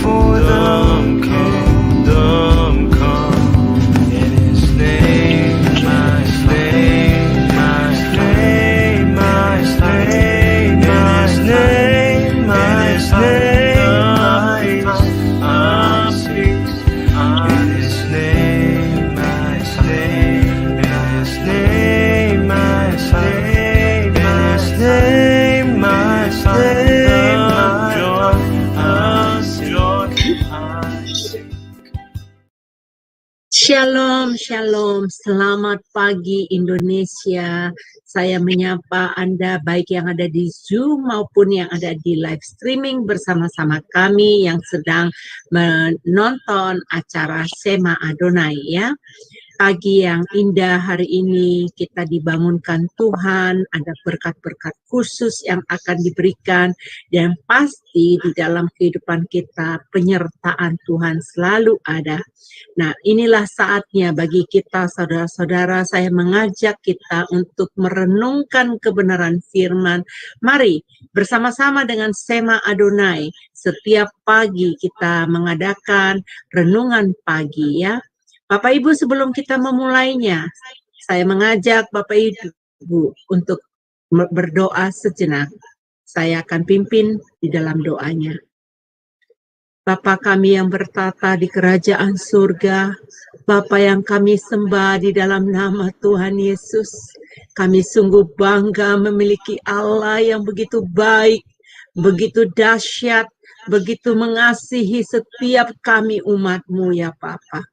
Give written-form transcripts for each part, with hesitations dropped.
for the kingdom come. In His name, my name, my name, my name, my name, my name, I speak. In His name, my name, my name, my name, my name, my name, joy, I seek. Shalom, shalom. Selamat pagi Indonesia. Saya menyapa Anda baik yang ada di Zoom maupun yang ada di live streaming bersama-sama kami yang sedang menonton acara Sema Adonai ya. Pagi yang indah hari ini kita dibangunkan Tuhan, ada berkat-berkat khusus yang akan diberikan dan pasti di dalam kehidupan kita penyertaan Tuhan selalu ada. Nah, inilah saatnya bagi kita saudara-saudara, saya mengajak kita untuk merenungkan kebenaran firman. Mari bersama-sama dengan Sema Adonai setiap pagi kita mengadakan renungan pagi ya. Bapak Ibu, sebelum kita memulainya, saya mengajak Bapak Ibu untuk berdoa sejenak. Saya akan pimpin di dalam doanya. Bapa kami yang bertata di kerajaan surga, Bapa yang kami sembah di dalam nama Tuhan Yesus, kami sungguh bangga memiliki Allah yang begitu baik, begitu dahsyat, begitu mengasihi setiap kami umat-Mu ya Bapa.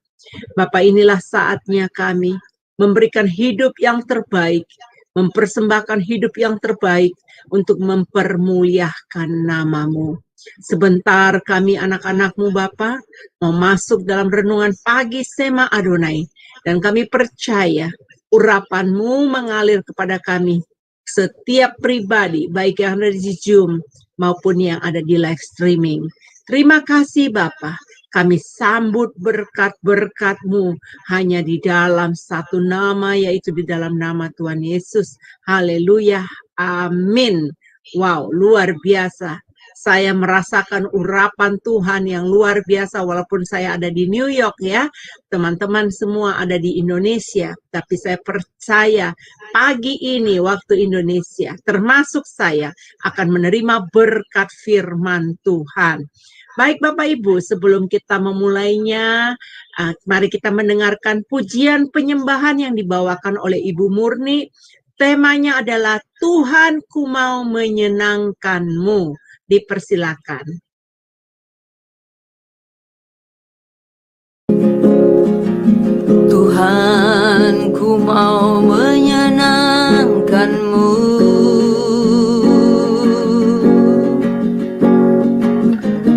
Bapak, inilah saatnya kami memberikan hidup yang terbaik, mempersembahkan hidup yang terbaik untuk mempermuliakan nama-Mu. Sebentar kami anak-anak-Mu Bapa mau masuk dalam renungan pagi Sema Adonai, dan kami percaya urapan-Mu mengalir kepada kami setiap pribadi, baik yang ada di Zoom maupun yang ada di live streaming. Terima kasih Bapa. Kami sambut berkat-berkat-Mu hanya di dalam satu nama, yaitu di dalam nama Tuhan Yesus. Haleluya, amin. Wow, luar biasa. Saya merasakan urapan Tuhan yang luar biasa walaupun saya ada di New York ya. Teman-teman semua ada di Indonesia. Tapi saya percaya pagi ini waktu Indonesia, termasuk saya, akan menerima berkat firman Tuhan. Baik Bapak Ibu, sebelum kita memulainya, mari kita mendengarkan pujian penyembahan yang dibawakan oleh Ibu Murni. Temanya adalah Tuhan ku mau menyenangkan-Mu. Dipersilakan. Tuhan ku mau menyenangkan-Mu.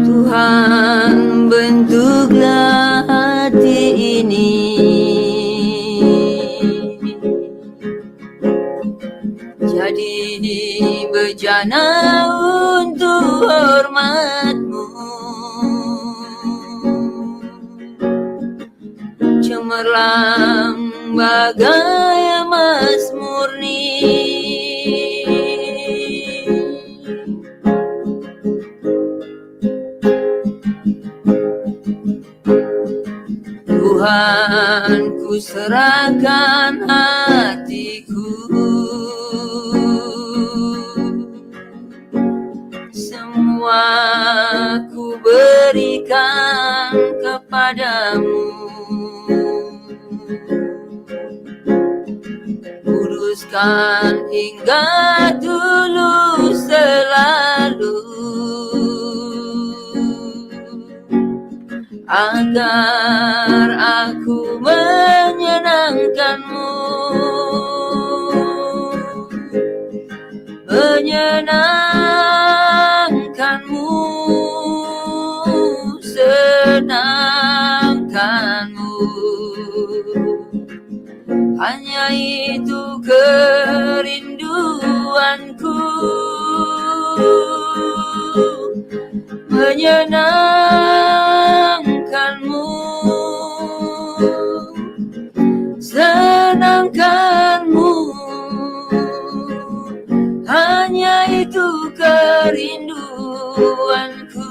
Tuhan bentuklah hati ini jadi bejana untuk hormat-Mu. Cemerlang bagai emas murni, Tuhan ku serahkan hatiku, semua ku berikan kepadamu. Kuduskan hingga tulus selalu, agar aku menyenangkan-Mu, menyenangkan-Mu, senangkan-Mu. Hanya itu kerinduanku, menyenangkan-Mu, senangkan-Mu. Hanya itu kerinduanku.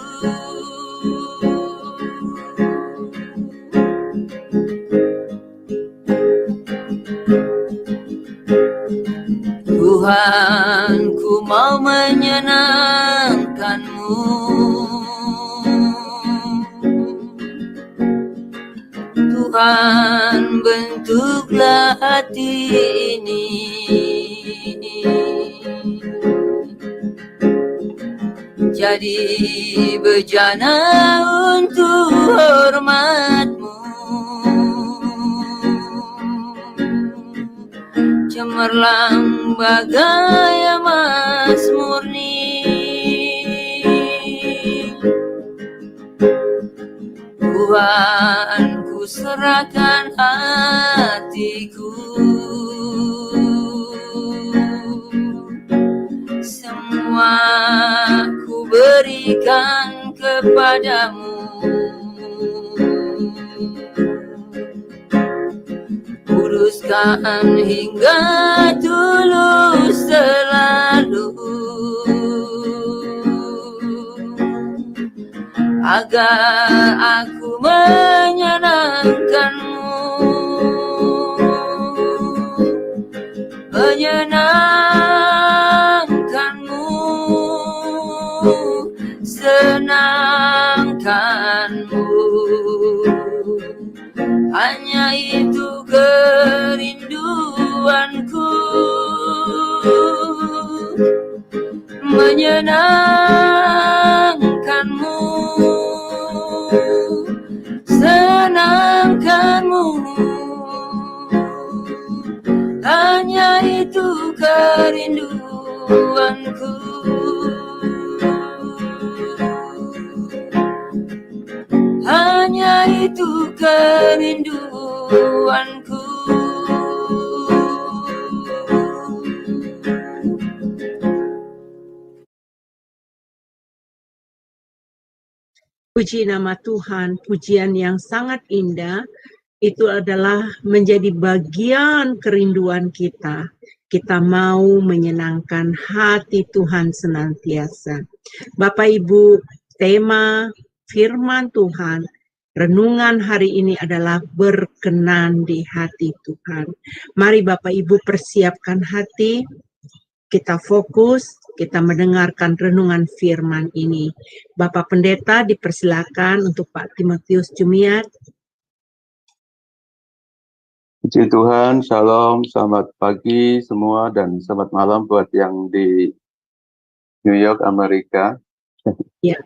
Tuhan, ku mau menyenangkan-Mu. Tuhan, bentuklah hati ini jadi bejana untuk hormat-Mu. Cemerlang bagai emas murni, Tuhan, ku serahkan hatiku. Semua ku berikan kepadamu. Kuduskan hingga tulus selalu, agar aku menyenangkan-Mu, menyenangkan-Mu, senangkan-Mu. Hanya itu kerinduanku, menyenangkan-Mu, senangkan-Mu. Hanya itu kerinduanku. Hanya itu kerinduanku. Puji nama Tuhan, pujian yang sangat indah. Itu adalah menjadi bagian kerinduan kita. Kita mau menyenangkan hati Tuhan senantiasa. Bapak Ibu, tema firman Tuhan, renungan hari ini adalah berkenan di hati Tuhan. Mari Bapak Ibu persiapkan hati, kita fokus, kita mendengarkan renungan firman ini. Bapak Pendeta dipersilakan untuk Pak Timotius Jumiat. Puji Tuhan, Shalom, selamat pagi semua dan selamat malam buat yang di New York, Amerika. Ya.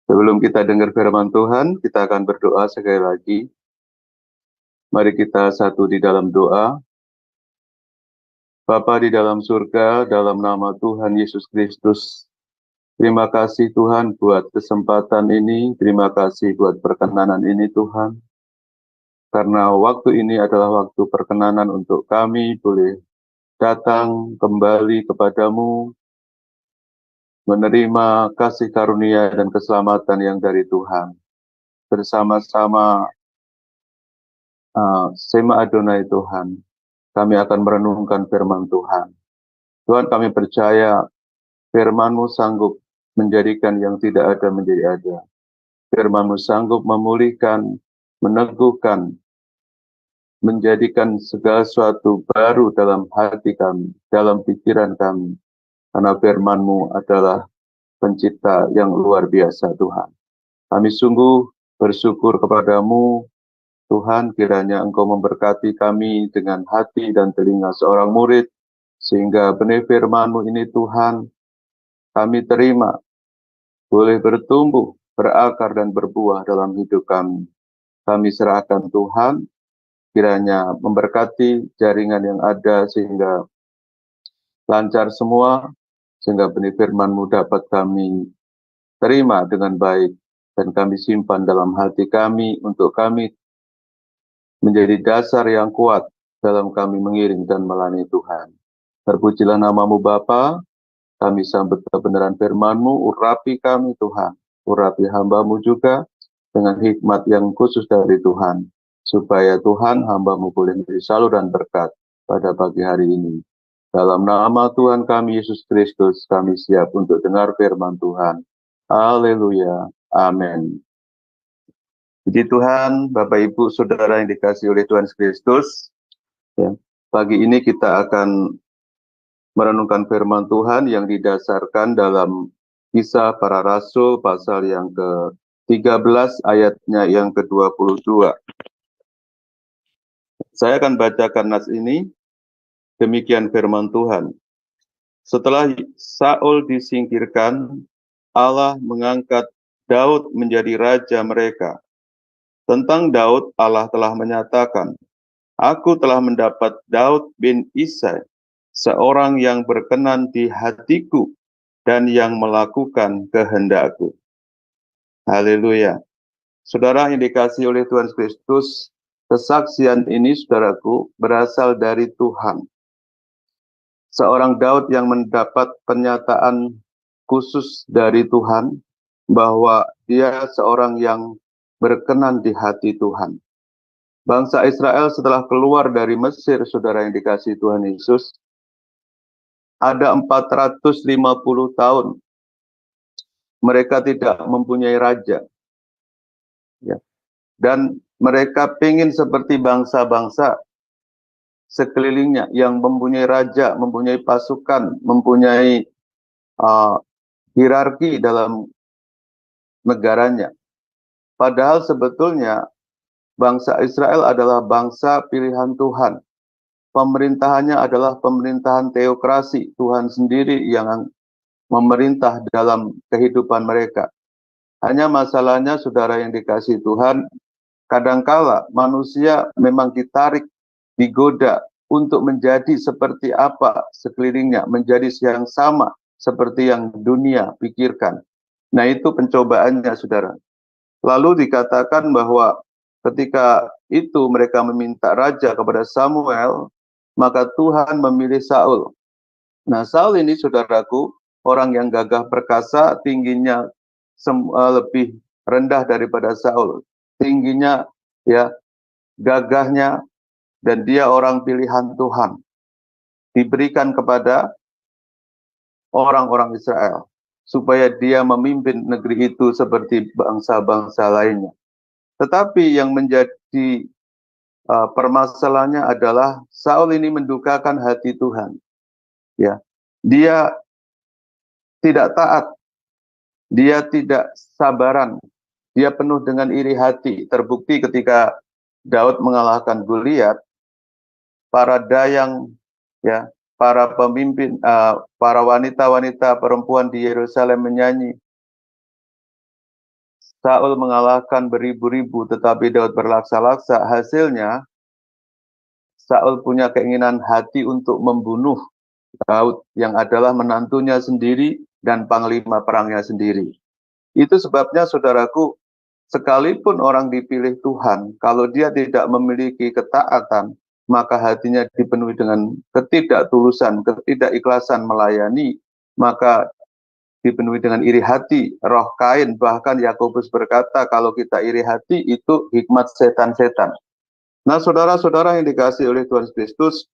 Sebelum kita dengar firman Tuhan, kita akan berdoa sekali lagi. Mari kita satu di dalam doa. Bapa di dalam surga, dalam nama Tuhan Yesus Kristus, terima kasih Tuhan buat kesempatan ini, terima kasih buat perkenanan ini Tuhan. Karena waktu ini adalah waktu perkenanan untuk kami boleh datang kembali kepadamu, menerima kasih karunia dan keselamatan yang dari Tuhan. Bersama-sama Sema Adonai Tuhan, kami akan merenungkan firman Tuhan. Tuhan, kami percaya firman-Mu sanggup menjadikan yang tidak ada menjadi ada. Firman-Mu sanggup memulihkan, meneguhkan, menjadikan segala sesuatu baru dalam hati kami, dalam pikiran kami. Karena firman-Mu adalah pencipta yang luar biasa Tuhan. Kami sungguh bersyukur kepadamu, Tuhan, kiranya Engkau memberkati kami dengan hati dan telinga seorang murid, sehingga benih firman-Mu ini Tuhan, kami terima, boleh bertumbuh, berakar dan berbuah dalam hidup kami. Kami serahkan Tuhan, kiranya memberkati jaringan yang ada sehingga lancar semua, sehingga benih firman-Mu dapat kami terima dengan baik, dan kami simpan dalam hati kami untuk kami menjadi dasar yang kuat dalam kami mengiring dan melayani Tuhan. Terpujilah nama-Mu Bapa, kami sambut kebenaran firman-Mu, urapi kami Tuhan, urapi hamba-Mu juga dengan hikmat yang khusus dari Tuhan, supaya Tuhan hamba-Mu boleh menjadi saluran berkat pada pagi hari ini. Dalam nama Tuhan kami Yesus Kristus, kami siap untuk dengar firman Tuhan. Haleluya. Amin. Puji Tuhan, Bapak Ibu Saudara yang dikasihi oleh Tuhan Kristus. Ya, pagi ini kita akan merenungkan firman Tuhan yang didasarkan dalam Kisah Para Rasul pasal yang ke-13 ayatnya yang ke-22. Saya akan bacakan nas ini. Demikian firman Tuhan. Setelah Saul disingkirkan, Allah mengangkat Daud menjadi raja mereka. Tentang Daud, Allah telah menyatakan, Aku telah mendapat Daud bin Isai, seorang yang berkenan di hatiku dan yang melakukan kehendakku. Haleluya. Saudara yang dikasihi oleh Tuhan Kristus, kesaksian ini, saudaraku, berasal dari Tuhan. Seorang Daud yang mendapat pernyataan khusus dari Tuhan bahwa dia seorang yang berkenan di hati Tuhan. Bangsa Israel setelah keluar dari Mesir, saudara yang dikasihi Tuhan Yesus, ada 450 tahun mereka tidak mempunyai raja. Ya. Dan mereka ingin seperti bangsa-bangsa sekelilingnya yang mempunyai raja, mempunyai pasukan, mempunyai hierarki dalam negaranya. Padahal sebetulnya bangsa Israel adalah bangsa pilihan Tuhan. Pemerintahannya adalah pemerintahan teokrasi, Tuhan sendiri yang memerintah dalam kehidupan mereka. Hanya masalahnya, saudara yang dikasihi Tuhan, kadangkala manusia memang ditarik, digoda untuk menjadi seperti apa sekelilingnya, menjadi yang sama seperti yang dunia pikirkan. Nah, itu pencobaannya, saudara. Lalu dikatakan bahwa ketika itu mereka meminta raja kepada Samuel, maka Tuhan memilih Saul. Nah, Saul ini, saudaraku, orang yang gagah perkasa, tingginya lebih rendah daripada Saul. Tingginya, ya, gagahnya, dan dia orang pilihan Tuhan. Diberikan kepada orang-orang Israel, supaya dia memimpin negeri itu seperti bangsa-bangsa lainnya. Tetapi yang menjadi permasalahannya adalah Saul ini mendukakan hati Tuhan. Ya, dia tidak taat, dia tidak sabaran, dia penuh dengan iri hati. Terbukti ketika Daud mengalahkan Goliat, para dayang, ya, para pemimpin, para wanita-wanita perempuan di Yerusalem menyanyi, Saul mengalahkan beribu-ribu, tetapi Daud berlaksa-laksa. Hasilnya, Saul punya keinginan hati untuk membunuh Daud yang adalah menantunya sendiri dan panglima perangnya sendiri. Itu sebabnya, saudaraku, sekalipun orang dipilih Tuhan, kalau dia tidak memiliki ketaatan, maka hatinya dipenuhi dengan ketidaktulusan, ketidakikhlasan melayani, maka dipenuhi dengan iri hati, roh Kain. Bahkan Yakobus berkata, kalau kita iri hati, itu hikmat setan-setan. Nah, saudara-saudara yang dikasihi oleh Tuhan Kristus,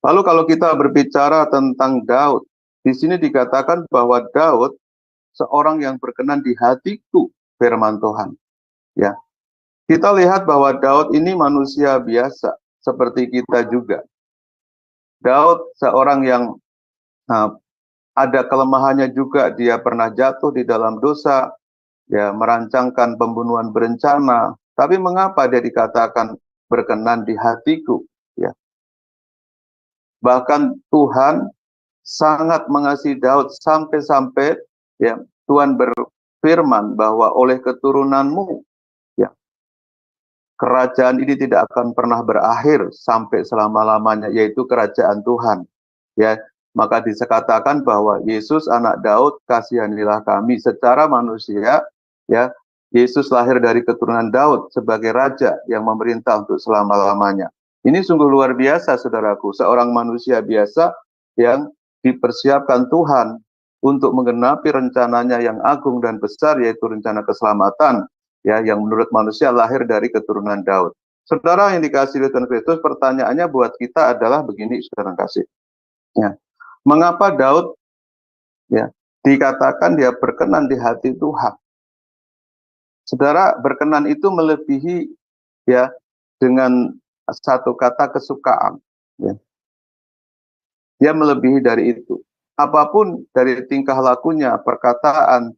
lalu kalau kita berbicara tentang Daud, di sini dikatakan bahwa Daud seorang yang berkenan di hatiku, firman Tuhan. Ya, kita lihat bahwa Daud ini manusia biasa, seperti kita juga. Daud seorang yang ada kelemahannya juga, dia pernah jatuh di dalam dosa, ya, merancangkan pembunuhan berencana. Tapi mengapa dia dikatakan berkenan di hatiku? Ya, bahkan Tuhan sangat mengasihi Daud sampai-sampai, ya, Tuhan berfirman bahwa oleh keturunanmu, ya, kerajaan ini tidak akan pernah berakhir sampai selama-lamanya, yaitu kerajaan Tuhan. Ya, maka dikatakan bahwa Yesus anak Daud, kasihanilah kami. Secara manusia, ya, Yesus lahir dari keturunan Daud sebagai raja yang memerintah untuk selama-lamanya. Ini sungguh luar biasa, saudaraku. Seorang manusia biasa yang dipersiapkan Tuhan untuk menggenapi rencananya yang agung dan besar, yaitu rencana keselamatan, ya, yang menurut manusia lahir dari keturunan Daud. Saudara yang dikasihi oleh Tuhan Kristus, pertanyaannya buat kita adalah begini, saudara kasih. Ya, mengapa Daud, ya, dikatakan dia berkenan di hati Tuhan? Saudara, berkenan itu melebihi, ya, dengan satu kata kesukaan. Ya. Dia melebihi dari itu. Apapun dari tingkah lakunya, perkataan,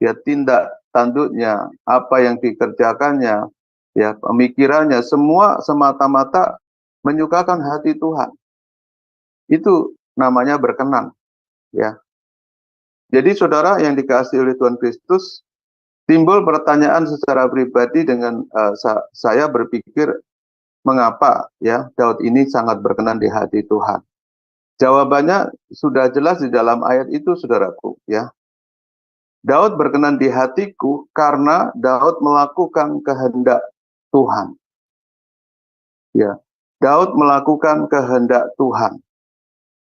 ya tindak tanduknya, apa yang dikerjakannya, ya pemikirannya, semua semata-mata menyukakan hati Tuhan. Itu namanya berkenan, ya. Jadi saudara yang dikasihi oleh Tuhan Kristus, timbul pertanyaan secara pribadi dengan saya berpikir mengapa ya Daud ini sangat berkenan di hati Tuhan. Jawabannya sudah jelas di dalam ayat itu, saudaraku, ya. Daud berkenan di hatiku karena Daud melakukan kehendak Tuhan. Ya, Daud melakukan kehendak Tuhan.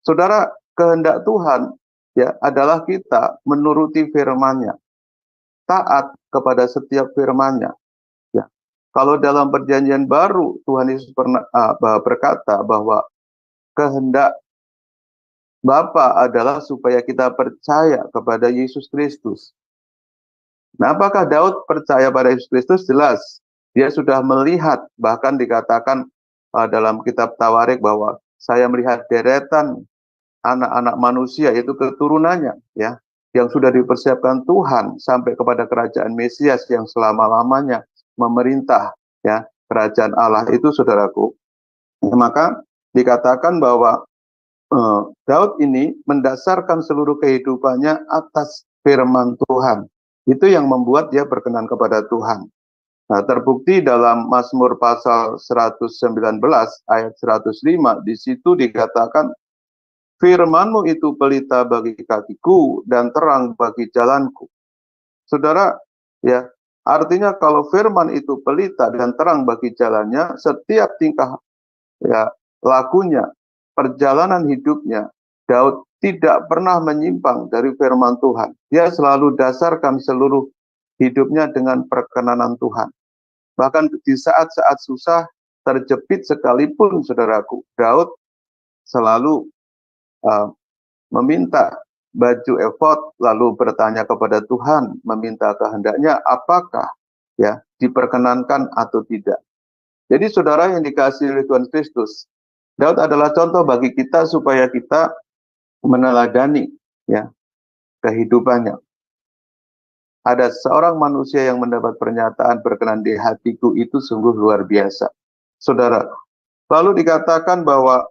Saudara, kehendak Tuhan ya adalah kita menuruti firman-Nya, taat kepada setiap firman-Nya. Ya. Kalau dalam perjanjian baru Tuhan Yesus pernah berkata bahwa kehendak Bapa adalah supaya kita percaya kepada Yesus Kristus. Nah, apakah Daud percaya pada Yesus Kristus? Jelas. Dia sudah melihat, bahkan dikatakan dalam kitab Tawarik bahwa saya melihat deretan anak-anak manusia, yaitu keturunannya, ya, yang sudah dipersiapkan Tuhan sampai kepada kerajaan Mesias yang selama-lamanya memerintah, ya, kerajaan Allah itu, saudaraku. Maka dikatakan bahwa Daud ini mendasarkan seluruh kehidupannya atas firman Tuhan. Itu yang membuat dia berkenan kepada Tuhan. Nah, terbukti dalam Mazmur pasal 119 ayat 105, di situ dikatakan, firman-Mu itu pelita bagi kakiku dan terang bagi jalanku. Saudara, ya, artinya kalau firman itu pelita dan terang bagi jalannya, setiap tingkah ya lakunya, perjalanan hidupnya, Daud tidak pernah menyimpang dari firman Tuhan. Dia selalu dasarkan seluruh hidupnya dengan perkenanan Tuhan. Bahkan di saat-saat susah, terjepit sekalipun, saudaraku, Daud selalu meminta baju efod, lalu bertanya kepada Tuhan, meminta kehendaknya, apakah ya diperkenankan atau tidak. Jadi saudara yang dikasihi oleh Tuhan Kristus, Daud adalah contoh bagi kita supaya kita meneladani ya kehidupannya. Ada seorang manusia yang mendapat pernyataan berkenan di hatiku, itu sungguh luar biasa. Saudara, lalu dikatakan bahwa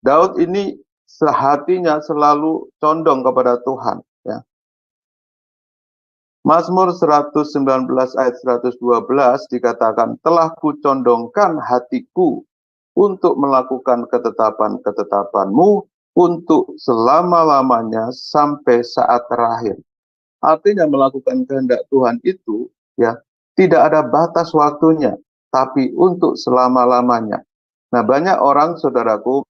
Daud ini sehatinya selalu condong kepada Tuhan. Ya. Mazmur 119 ayat 112 dikatakan, telah kucondongkan hatiku untuk melakukan ketetapan-ketetapan-Mu untuk selama-lamanya sampai saat terakhir. Artinya melakukan kehendak Tuhan itu ya tidak ada batas waktunya, tapi untuk selama-lamanya. Nah, banyak orang, saudaraku,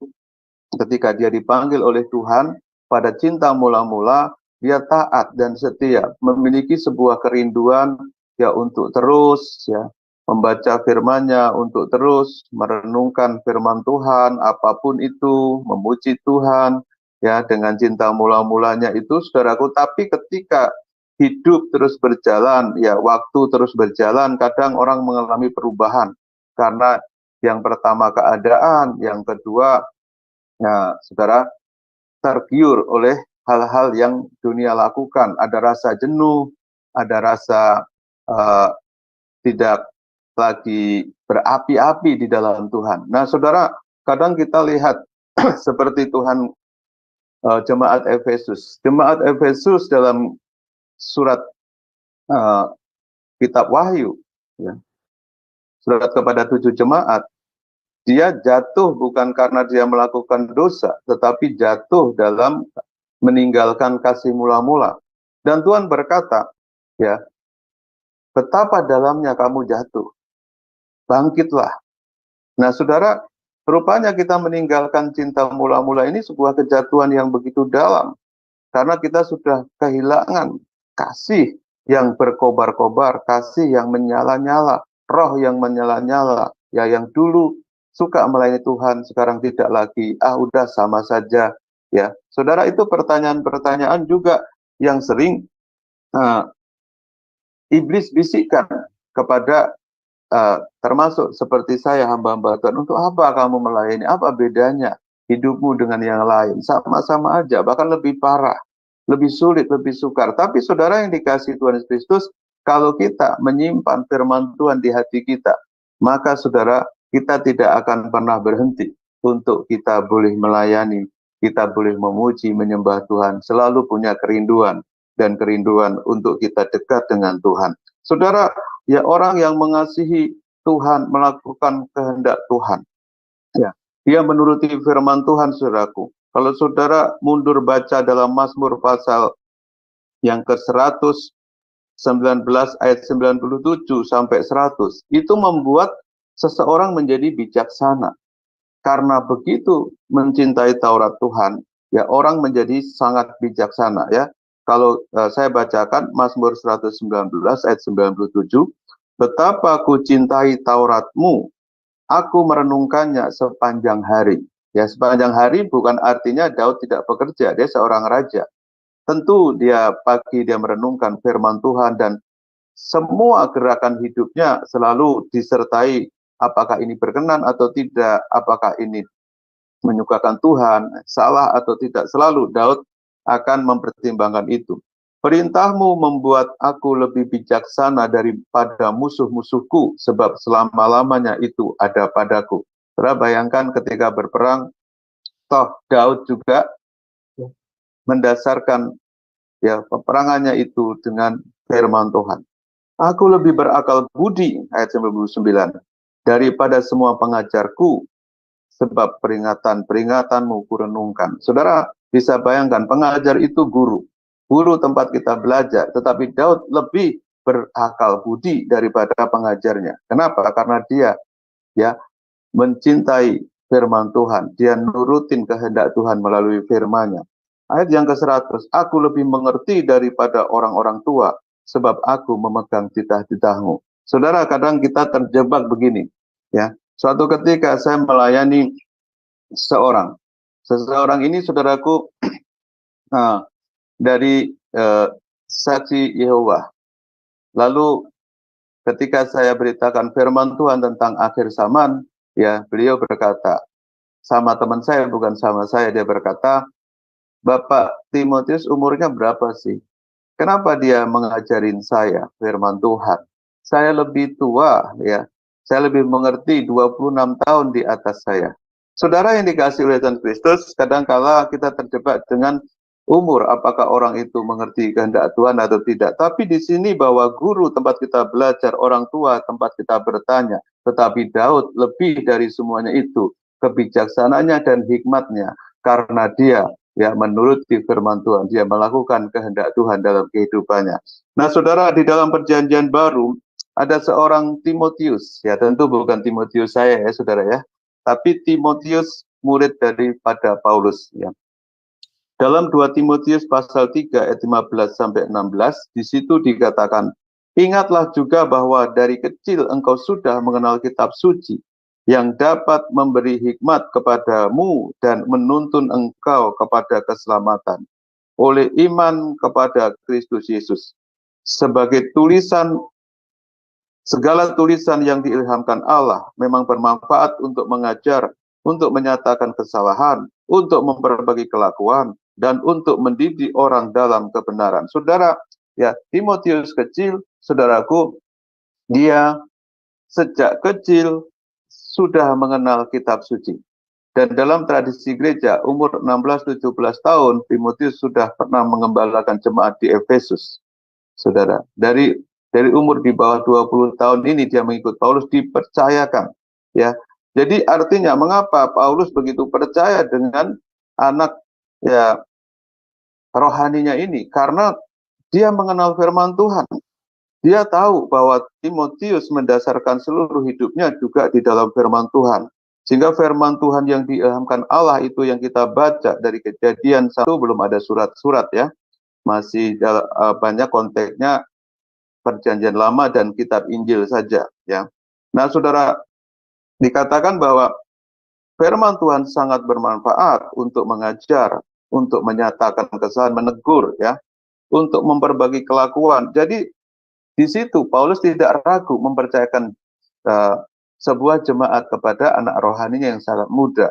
ketika dia dipanggil oleh Tuhan pada cinta mula-mula, dia taat dan setia, memiliki sebuah kerinduan ya untuk terus ya membaca firman-Nya, untuk terus merenungkan firman Tuhan, apapun itu, memuji Tuhan ya dengan cinta mula-mulanya itu, saudaraku. Tapi ketika hidup terus berjalan, ya waktu terus berjalan, kadang orang mengalami perubahan karena yang pertama keadaan, yang kedua ya saudara tergiur oleh hal-hal yang dunia lakukan, ada rasa jenuh, ada rasa tidak lagi berapi-api di dalam Tuhan. Nah saudara, kadang kita lihat seperti Tuhan jemaat Efesus. Jemaat Efesus dalam surat kitab Wahyu, ya, surat kepada 7 jemaat, dia jatuh bukan karena dia melakukan dosa, tetapi jatuh dalam meninggalkan kasih mula-mula. Dan Tuhan berkata, ya, betapa dalamnya kamu jatuh, bangkitlah. Nah saudara, rupanya kita meninggalkan cinta mula-mula ini sebuah kejatuhan yang begitu dalam, karena kita sudah kehilangan kasih yang berkobar-kobar, kasih yang menyala-nyala, roh yang menyala-nyala, ya yang dulu suka melayani Tuhan, sekarang tidak lagi, udah sama saja, ya. Saudara, itu pertanyaan-pertanyaan juga yang sering iblis bisikkan kepada termasuk seperti saya, hamba-hamba Tuhan, untuk apa kamu melayani, apa bedanya hidupmu dengan yang lain. Sama-sama aja, bahkan lebih parah, lebih sulit, lebih sukar. Tapi saudara yang dikasihi Tuhan Yesus Kristus, kalau kita menyimpan firman Tuhan di hati kita, maka saudara, kita tidak akan pernah berhenti untuk kita boleh melayani, kita boleh memuji, menyembah Tuhan, selalu punya kerinduan dan kerinduan untuk kita dekat dengan Tuhan. Saudara, ya orang yang mengasihi Tuhan, melakukan kehendak Tuhan, ya, dia menuruti firman Tuhan, saudaraku. Kalau saudara mundur baca dalam Mazmur pasal yang ke-119 ayat 97 sampai 100, itu membuat seseorang menjadi bijaksana. Karena begitu mencintai Taurat Tuhan, ya orang menjadi sangat bijaksana, ya. Kalau saya bacakan Mazmur 119 ayat 97, betapa ku cintai Tauratmu, aku merenungkannya sepanjang hari. Ya, sepanjang hari bukan artinya Daud tidak bekerja, dia seorang raja. Tentu dia pagi dia merenungkan firman Tuhan dan semua gerakan hidupnya selalu disertai apakah ini berkenan atau tidak, apakah ini menyukakan Tuhan, salah atau tidak. Selalu Daud akan mempertimbangkan itu. Perintahmu membuat aku lebih bijaksana daripada musuh-musuhku, sebab selama-lamanya itu ada padaku. Saudara bayangkan ketika berperang, toh Daud juga mendasarkan ya peperangannya itu dengan firman Tuhan. Aku lebih berakal budi, ayat 99, daripada semua pengajarku, sebab peringatan-peringatanmu kurenungkan. Saudara bisa bayangkan, pengajar itu guru tempat kita belajar, tetapi Daud lebih berakal budi daripada pengajarnya. Kenapa? Karena dia ya mencintai firman Tuhan, dia nurutin kehendak Tuhan melalui firman-Nya. Ayat yang ke-100, aku lebih mengerti daripada orang-orang tua, sebab aku memegang titah-titahmu. Saudara, kadang kita terjebak begini, ya. Suatu ketika saya melayani seseorang ini, saudaraku, dari saksi Yehova. Lalu ketika saya beritakan firman Tuhan tentang akhir zaman, ya beliau berkata, sama teman saya, bukan sama saya, dia berkata, Bapak Timotius umurnya berapa sih? Kenapa dia mengajarin saya firman Tuhan? Saya lebih tua, ya. Saya lebih mengerti, 26 tahun di atas saya. Saudara yang dikasihi oleh Tuhan Kristus, kadang-kala kita terjebak dengan umur, apakah orang itu mengerti kehendak Tuhan atau tidak. Tapi di sini bahwa guru tempat kita belajar, orang tua tempat kita bertanya. Tetapi Daud lebih dari semuanya itu, kebijaksanaannya dan hikmatnya, karena dia ya menuruti firman Tuhan, dia melakukan kehendak Tuhan dalam kehidupannya. Nah, saudara, di dalam perjanjian baru ada seorang Timotius, ya tentu bukan Timotius saya ya saudara ya, tapi Timotius murid daripada Paulus ya. Dalam 2 Timotius pasal 3 ayat 15 sampai 16, di situ dikatakan, ingatlah juga bahwa dari kecil engkau sudah mengenal kitab suci, yang dapat memberi hikmat kepadamu dan menuntun engkau kepada keselamatan oleh iman kepada Kristus Yesus. Sebagai tulisan, segala tulisan yang diilhamkan Allah memang bermanfaat untuk mengajar, untuk menyatakan kesalahan, untuk memperbaiki kelakuan, dan untuk mendidik orang dalam kebenaran. Saudara, ya Timotius kecil, saudaraku, dia sejak kecil sudah mengenal kitab suci. Dan dalam tradisi gereja, umur 16-17 tahun, Timotius sudah pernah mengembalakan jemaat di Efesus. Saudara, dari umur di bawah 20 tahun ini dia mengikut Paulus, dipercayakan. Ya, jadi artinya mengapa Paulus begitu percaya dengan anak ya rohaninya ini? Karena dia mengenal firman Tuhan. Dia tahu bahwa Timotius mendasarkan seluruh hidupnya juga di dalam firman Tuhan. Sehingga firman Tuhan yang diilhamkan Allah itu yang kita baca dari Kejadian 1, belum ada surat-surat ya. Masih banyak konteksnya Perjanjian Lama dan kitab Injil saja ya. Nah, saudara, dikatakan bahwa firman Tuhan sangat bermanfaat untuk mengajar, untuk menyatakan kesalahan, menegur ya, untuk memperbaiki kelakuan. Jadi di situ Paulus tidak ragu mempercayakan sebuah jemaat kepada anak rohaninya yang sangat muda.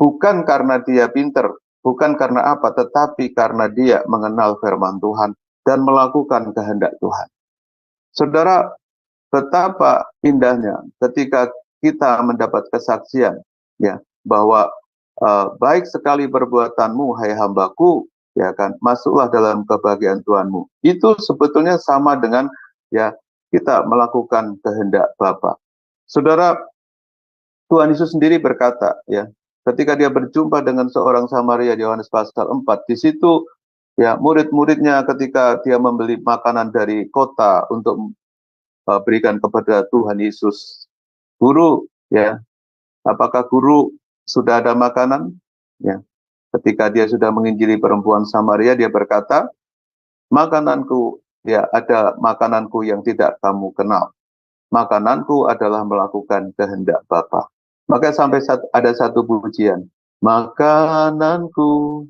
bukan karena dia pinter, bukan karena apa, tetapi karena dia mengenal firman Tuhan dan melakukan kehendak Tuhan. Saudara, betapa indahnya ketika kita mendapat kesaksian, ya, bahwa baik sekali perbuatanmu, hai hambaku, ya kan, masuklah dalam kebahagiaan Tuhanmu. Itu sebetulnya sama dengan, ya, kita melakukan kehendak Bapa. Saudara, Tuhan Yesus sendiri berkata, ya, ketika dia berjumpa dengan seorang Samaria di Yohanes pasal 4, di situ, ya, murid-muridnya ketika dia membeli makanan dari kota untuk berikan kepada Tuhan Yesus, guru, ya, apakah guru sudah ada makanan? Ya, ketika dia sudah menginjili perempuan Samaria, dia berkata, makananku, ya, ada makananku yang tidak kamu kenal. Makananku adalah melakukan kehendak Bapa. Maka sampai ada satu pujian, makananku,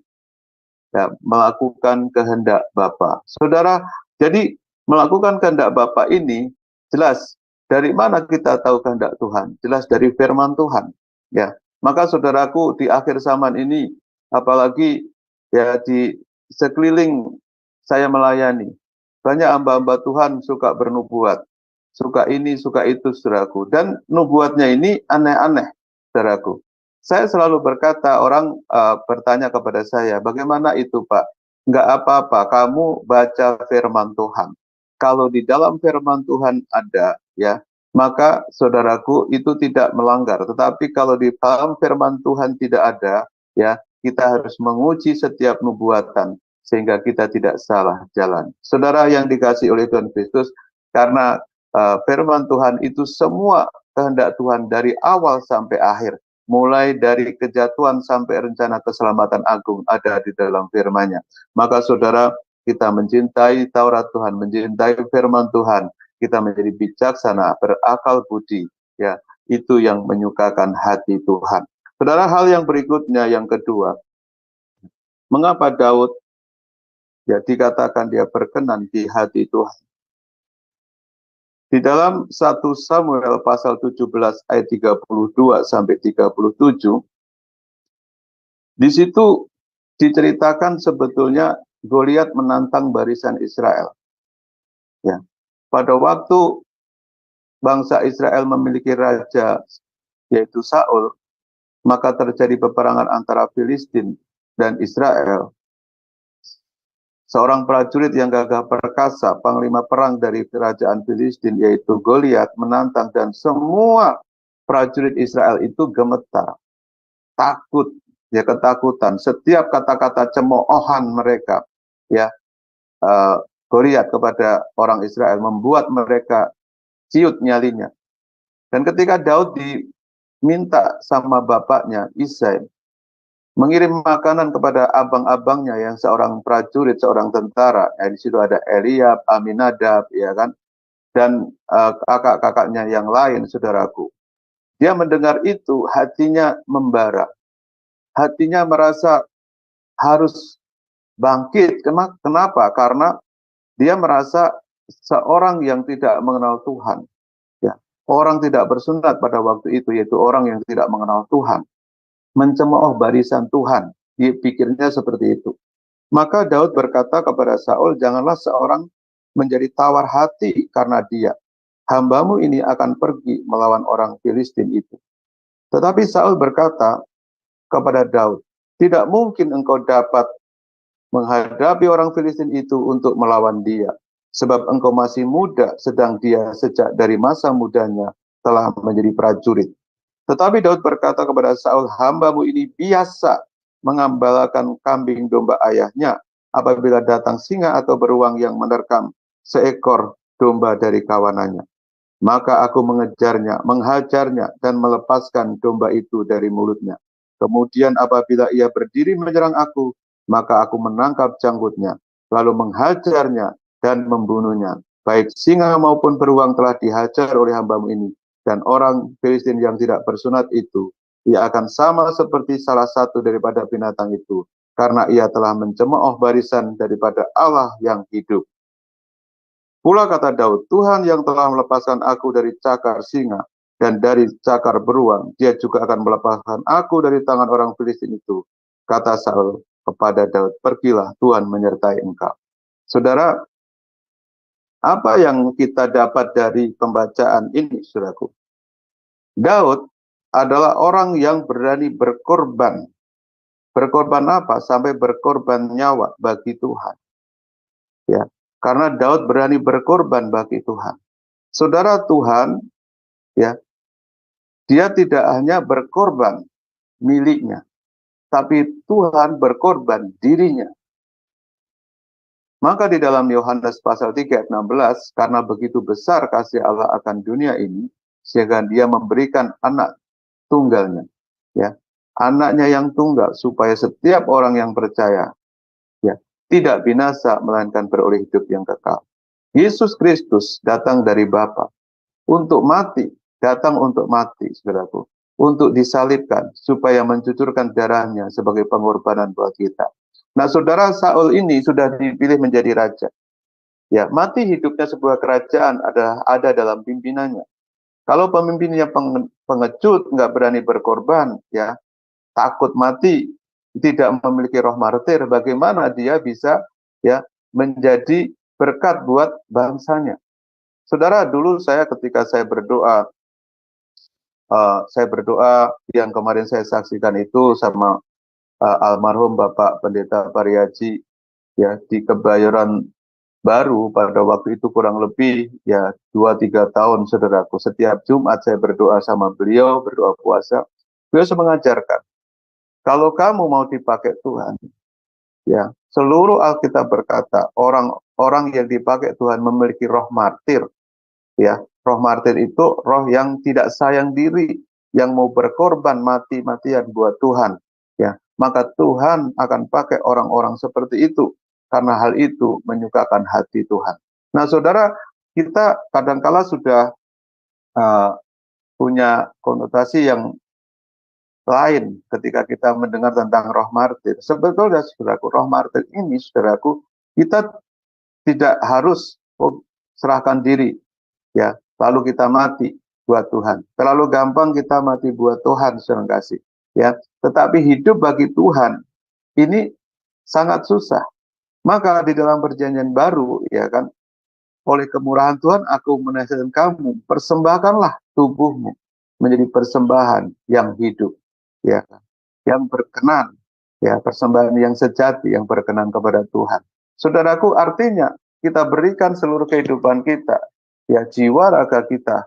ya, melakukan kehendak Bapa. Saudara, jadi melakukan kehendak Bapa ini jelas dari mana kita tahu kehendak Tuhan? Jelas dari firman Tuhan. Ya, maka saudaraku, di akhir zaman ini, apalagi, ya, di sekeliling saya melayani, banyak hamba-hamba Tuhan suka bernubuat, suka ini, suka itu, saudaraku. Dan nubuatnya ini aneh-aneh, saudaraku. Saya selalu berkata, orang bertanya kepada saya, bagaimana itu, Pak? Enggak apa-apa, kamu baca firman Tuhan. Kalau di dalam firman Tuhan ada, ya, maka saudaraku itu tidak melanggar. Tetapi kalau di dalam firman Tuhan tidak ada, ya, kita harus menguji setiap nubuatan sehingga kita tidak salah jalan. Saudara yang dikasihi oleh Tuhan Kristus, karena firman Tuhan itu semua kehendak Tuhan dari awal sampai akhir, mulai dari kejatuhan sampai rencana keselamatan agung ada di dalam firman-Nya. Maka saudara, kita mencintai Taurat Tuhan, mencintai firman Tuhan, kita menjadi bijaksana, berakal budi, ya, itu yang menyukakan hati Tuhan. Saudara, hal yang berikutnya, yang kedua, mengapa Daud, ya, dikatakan dia berkenan di hati Tuhan? Di dalam 1 Samuel pasal 17 ayat 32 sampai 37, di situ diceritakan sebetulnya Goliat menantang barisan Israel. Ya, pada waktu bangsa Israel memiliki raja yaitu Saul, maka terjadi peperangan antara Filistin dan Israel. Seorang prajurit yang gagah perkasa, panglima perang dari kerajaan Filistin yaitu Goliat, menantang, dan semua prajurit Israel itu gemetar, takut, ya, ketakutan. Setiap kata-kata cemoohan mereka, ya, Goliat kepada orang Israel membuat mereka ciut nyalinya. Dan ketika Daud diminta sama bapaknya Isai mengirim makanan kepada abang-abangnya yang seorang prajurit, seorang tentara, di situ ada Eliab, Aminadab, ya kan, dan kakak-kakaknya yang lain, saudaraku. Dia mendengar itu, hatinya membara, hatinya merasa harus bangkit. Kenapa? Karena dia merasa seorang yang tidak mengenal Tuhan, ya, orang tidak bersunat pada waktu itu, yaitu orang yang tidak mengenal Tuhan, mencemooh barisan Tuhan. Dia pikirnya seperti itu. Maka Daud berkata kepada Saul, janganlah seorang menjadi tawar hati karena dia. Hambamu ini akan pergi melawan orang Filistin itu. Tetapi Saul berkata kepada Daud, tidak mungkin engkau dapat menghadapi orang Filistin itu untuk melawan dia, sebab engkau masih muda, sedang dia sejak dari masa mudanya telah menjadi prajurit. Tetapi Daud berkata kepada Saul, hambamu ini biasa mengambalakan kambing domba ayahnya apabila datang singa atau beruang yang menerkam seekor domba dari kawanannya. Maka aku mengejarnya, menghajarnya, dan melepaskan domba itu dari mulutnya. Kemudian apabila ia berdiri menyerang aku, maka aku menangkap janggutnya, lalu menghajarnya dan membunuhnya. Baik singa maupun beruang telah dihajar oleh hambamu ini, dan orang Filistin yang tidak bersunat itu, ia akan sama seperti salah satu daripada binatang itu, karena ia telah mencemooh barisan daripada Allah yang hidup. Pula kata Daud, Tuhan yang telah melepaskan aku dari cakar singa dan dari cakar beruang, dia juga akan melepaskan aku dari tangan orang Filistin itu. Kata Saul kepada Daud, pergilah, Tuhan menyertai engkau. Saudara, apa yang kita dapat dari pembacaan ini, saudaraku? Daud adalah orang yang berani berkorban. Berkorban apa? Sampai berkorban nyawa bagi Tuhan. Ya, karena Daud berani berkorban bagi Tuhan. Saudara, Tuhan, ya, dia tidak hanya berkorban miliknya, tapi Tuhan berkorban dirinya. Maka di dalam Yohanes pasal 3 ayat 16, karena begitu besar kasih Allah akan dunia ini, sehingga dia memberikan anak tunggalnya, ya, anaknya yang tunggal, supaya setiap orang yang percaya, ya, tidak binasa, melainkan beroleh hidup yang kekal. Yesus Kristus datang dari Bapa untuk mati, datang untuk mati, saudaraku, untuk disalibkan, supaya mencucurkan darahnya sebagai pengorbanan buat kita. Nah, saudara, Saul ini sudah dipilih menjadi raja. Ya, mati hidupnya sebuah kerajaan ada dalam pimpinannya. Kalau pemimpinnya pengecut, nggak berani berkorban, ya, takut mati, tidak memiliki roh martir, bagaimana dia bisa, ya, menjadi berkat buat bangsanya? Saudara, dulu ketika saya berdoa yang kemarin saya saksikan itu sama almarhum Bapak Pendeta Pariaji, ya, di Kebayoran Baru pada waktu itu kurang lebih ya 2-3 tahun, saudaraku. Setiap Jumat saya berdoa sama beliau, berdoa puasa. Beliau mengajarkan, kalau kamu mau dipakai Tuhan, ya, seluruh Alkitab berkata orang-orang yang dipakai Tuhan memiliki roh martir. Ya, roh martir itu roh yang tidak sayang diri, yang mau berkorban mati-matian buat Tuhan. Ya, maka Tuhan akan pakai orang-orang seperti itu, karena hal itu menyukakan hati Tuhan. Nah, saudara, kita kadangkala sudah punya konotasi yang lain ketika kita mendengar tentang roh martir. Sebetulnya, saudaraku, roh martir ini, saudaraku, kita tidak harus serahkan diri, ya, lalu kita mati buat Tuhan. Terlalu gampang kita mati buat Tuhan, saudara kasih, ya. Tetapi hidup bagi Tuhan ini sangat susah. Maka di dalam perjanjian baru, ya kan, oleh kemurahan Tuhan aku menasihatkan kamu, persembahkanlah tubuhmu menjadi persembahan yang hidup, ya kan, yang berkenan, ya, persembahan yang sejati, yang berkenan kepada Tuhan. Saudaraku, artinya kita berikan seluruh kehidupan kita, ya, jiwa raga kita.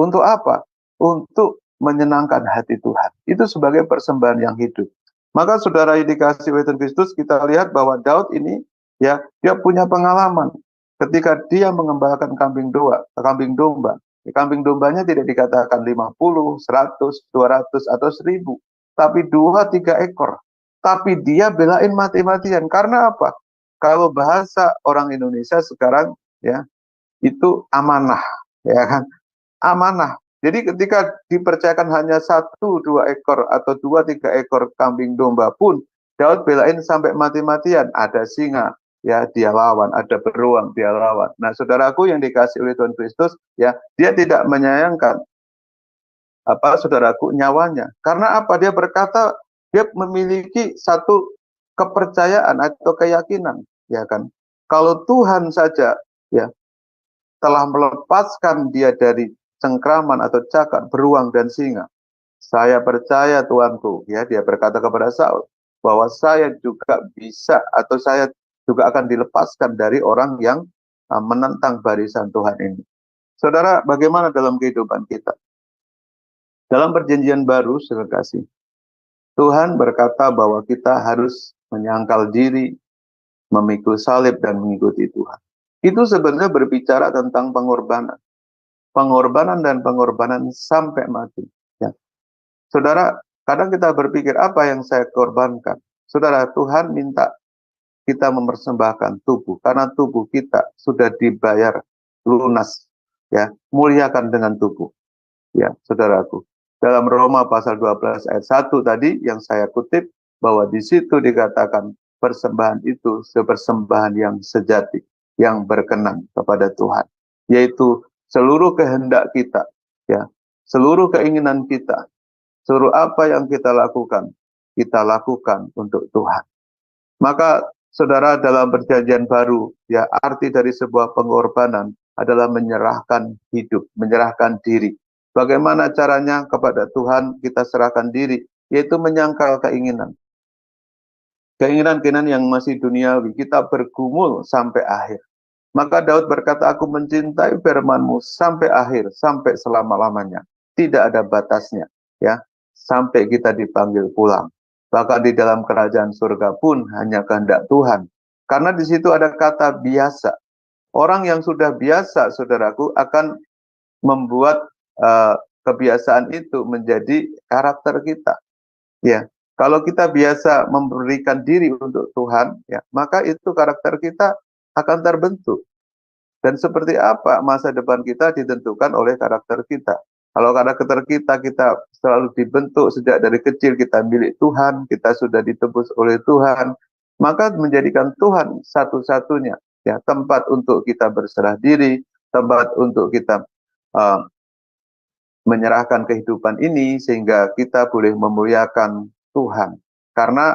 Untuk apa? Untuk menyenangkan hati Tuhan. Itu sebagai persembahan yang hidup. Maka saudara yang dikasih oleh Tuhan Kristus, kita lihat bahwa Daud ini, ya, dia punya pengalaman ketika dia mengembalakan kambing domba. Kambing dombanya tidak dikatakan 50, 100, 200 atau 1000, tapi 2-3 ekor. Tapi dia belain mati-matian. Karena apa? Kalau bahasa orang Indonesia sekarang, ya, itu amanah, ya kan? Amanah. Jadi ketika dipercayakan hanya 1-2 ekor atau 2-3 ekor kambing domba pun, Daud belain sampai mati-matian. Ada singa, ya, dia lawan, ada beruang, dia lawan. Nah, saudaraku yang dikasih oleh Tuhan Kristus, ya, dia tidak menyayangkan saudaraku, nyawanya. Karena apa? Dia berkata, dia memiliki satu kepercayaan atau keyakinan, ya kan? Kalau Tuhan saja, ya, telah melepaskan dia dari cengkraman atau cakar beruang dan singa, saya percaya Tuanku, ya, dia berkata kepada Saul, bahwa saya juga bisa, atau saya juga akan dilepaskan dari orang yang menentang barisan Tuhan ini. Saudara, bagaimana dalam kehidupan kita? Dalam perjanjian baru, saudara kasih, Tuhan berkata bahwa kita harus menyangkal diri, memikul salib, dan mengikuti Tuhan. Itu sebenarnya berbicara tentang pengorbanan. Pengorbanan dan pengorbanan sampai mati. Ya. Saudara, kadang kita berpikir, apa yang saya korbankan? Saudara, Tuhan minta kita mempersembahkan tubuh, karena tubuh kita sudah dibayar lunas. Ya, muliakan dengan tubuh. Ya, saudaraku. Dalam Roma pasal 12 ayat 1 tadi yang saya kutip, bahwa di situ dikatakan persembahan itu sepersembahan yang sejati, yang berkenan kepada Tuhan. Yaitu seluruh kehendak kita, ya, seluruh keinginan kita, seluruh apa yang kita lakukan untuk Tuhan. Maka saudara, dalam perjanjian baru, ya, arti dari sebuah pengorbanan adalah menyerahkan hidup, menyerahkan diri. Bagaimana caranya? Kepada Tuhan kita serahkan diri, yaitu menyangkal keinginan. Keinginan-keinginan yang masih duniawi, kita bergumul sampai akhir. Maka Daud berkata, aku mencintai firman-Mu sampai akhir, sampai selama-lamanya. Tidak ada batasnya, ya, sampai kita dipanggil pulang. Bahkan di dalam kerajaan surga pun hanya kehendak Tuhan. Karena di situ ada kata biasa. Orang yang sudah biasa, saudaraku, akan membuat kebiasaan itu menjadi karakter kita. Ya, kalau kita biasa memberikan diri untuk Tuhan, ya, maka itu karakter kita akan terbentuk. Dan seperti apa masa depan kita ditentukan oleh karakter kita. Kalau karakter kita selalu dibentuk sejak dari kecil, kita milik Tuhan, kita sudah ditebus oleh Tuhan, maka menjadikan Tuhan satu-satunya, ya, tempat untuk kita berserah diri, tempat untuk kita menyerahkan kehidupan ini, sehingga kita boleh memuliakan Tuhan. Karena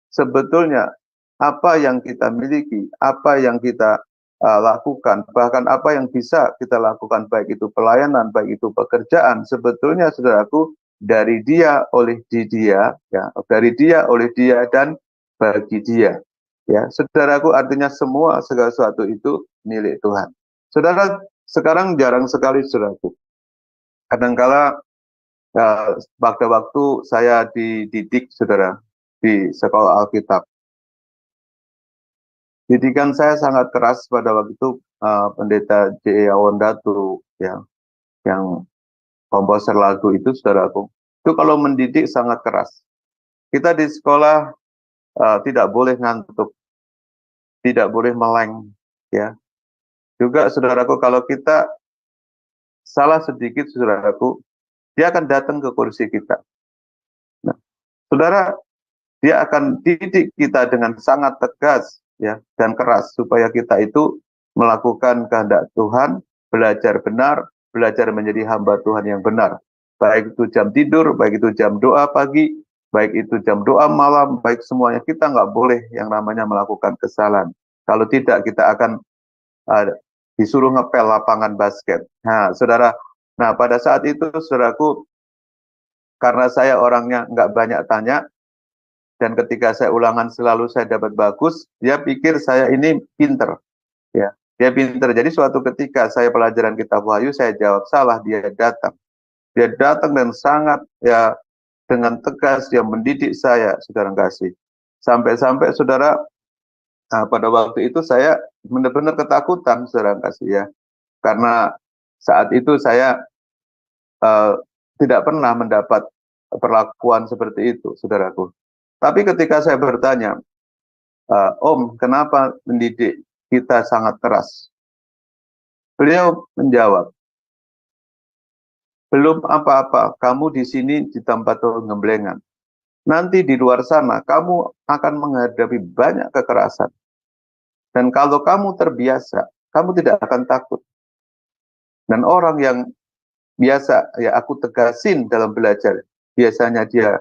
sebetulnya apa yang kita miliki, apa yang kita lakukan, bahkan apa yang bisa kita lakukan, baik itu pelayanan, baik itu pekerjaan, sebetulnya saudaraku dari Dia, oleh di Dia, ya, dari Dia, oleh Dia, dan bagi Dia. Ya, saudaraku, artinya semua segala sesuatu itu milik Tuhan. Saudara, sekarang jarang sekali, saudaraku, kadangkala pada waktu saya dididik, saudara, di sekolah Alkitab, didikan saya sangat keras pada waktu itu. Pendeta J.E. Awondatu, ya, yang komposer lagu itu, saudaraku, itu kalau mendidik sangat keras. Kita di sekolah tidak boleh ngantuk, tidak boleh meleng, ya. Juga, saudaraku, kalau kita salah sedikit, saudaraku, dia akan datang ke kursi kita. Nah, saudara, dia akan didik kita dengan sangat tegas, ya, dan keras, supaya kita itu melakukan kehendak Tuhan, belajar benar, belajar menjadi hamba Tuhan yang benar. Baik itu jam tidur, baik itu jam doa pagi, baik itu jam doa malam, baik semuanya, kita nggak boleh yang namanya melakukan kesalahan. Kalau tidak, kita akan disuruh ngepel lapangan basket. Nah, saudara, nah pada saat itu, saudaraku, karena saya orangnya nggak banyak tanya, dan ketika saya ulangan selalu saya dapat bagus, dia pikir saya ini pinter, ya, dia pinter. Jadi suatu ketika saya pelajaran kitab Wahyu, saya jawab salah, dia datang dan sangat, ya, dengan tegas dia mendidik saya, saudara kasih. Sampai-sampai, saudara, pada waktu itu saya benar-benar ketakutan, saudara kasih, ya, karena saat itu saya tidak pernah mendapat perlakuan seperti itu, saudaraku. Tapi ketika saya bertanya, Om, kenapa mendidik kita sangat keras? Beliau menjawab, belum apa-apa, kamu di sini di tempat penggemblengan. Nanti di luar sana, kamu akan menghadapi banyak kekerasan. Dan kalau kamu terbiasa, kamu tidak akan takut. Dan orang yang biasa, ya, aku tegasin dalam belajar, biasanya dia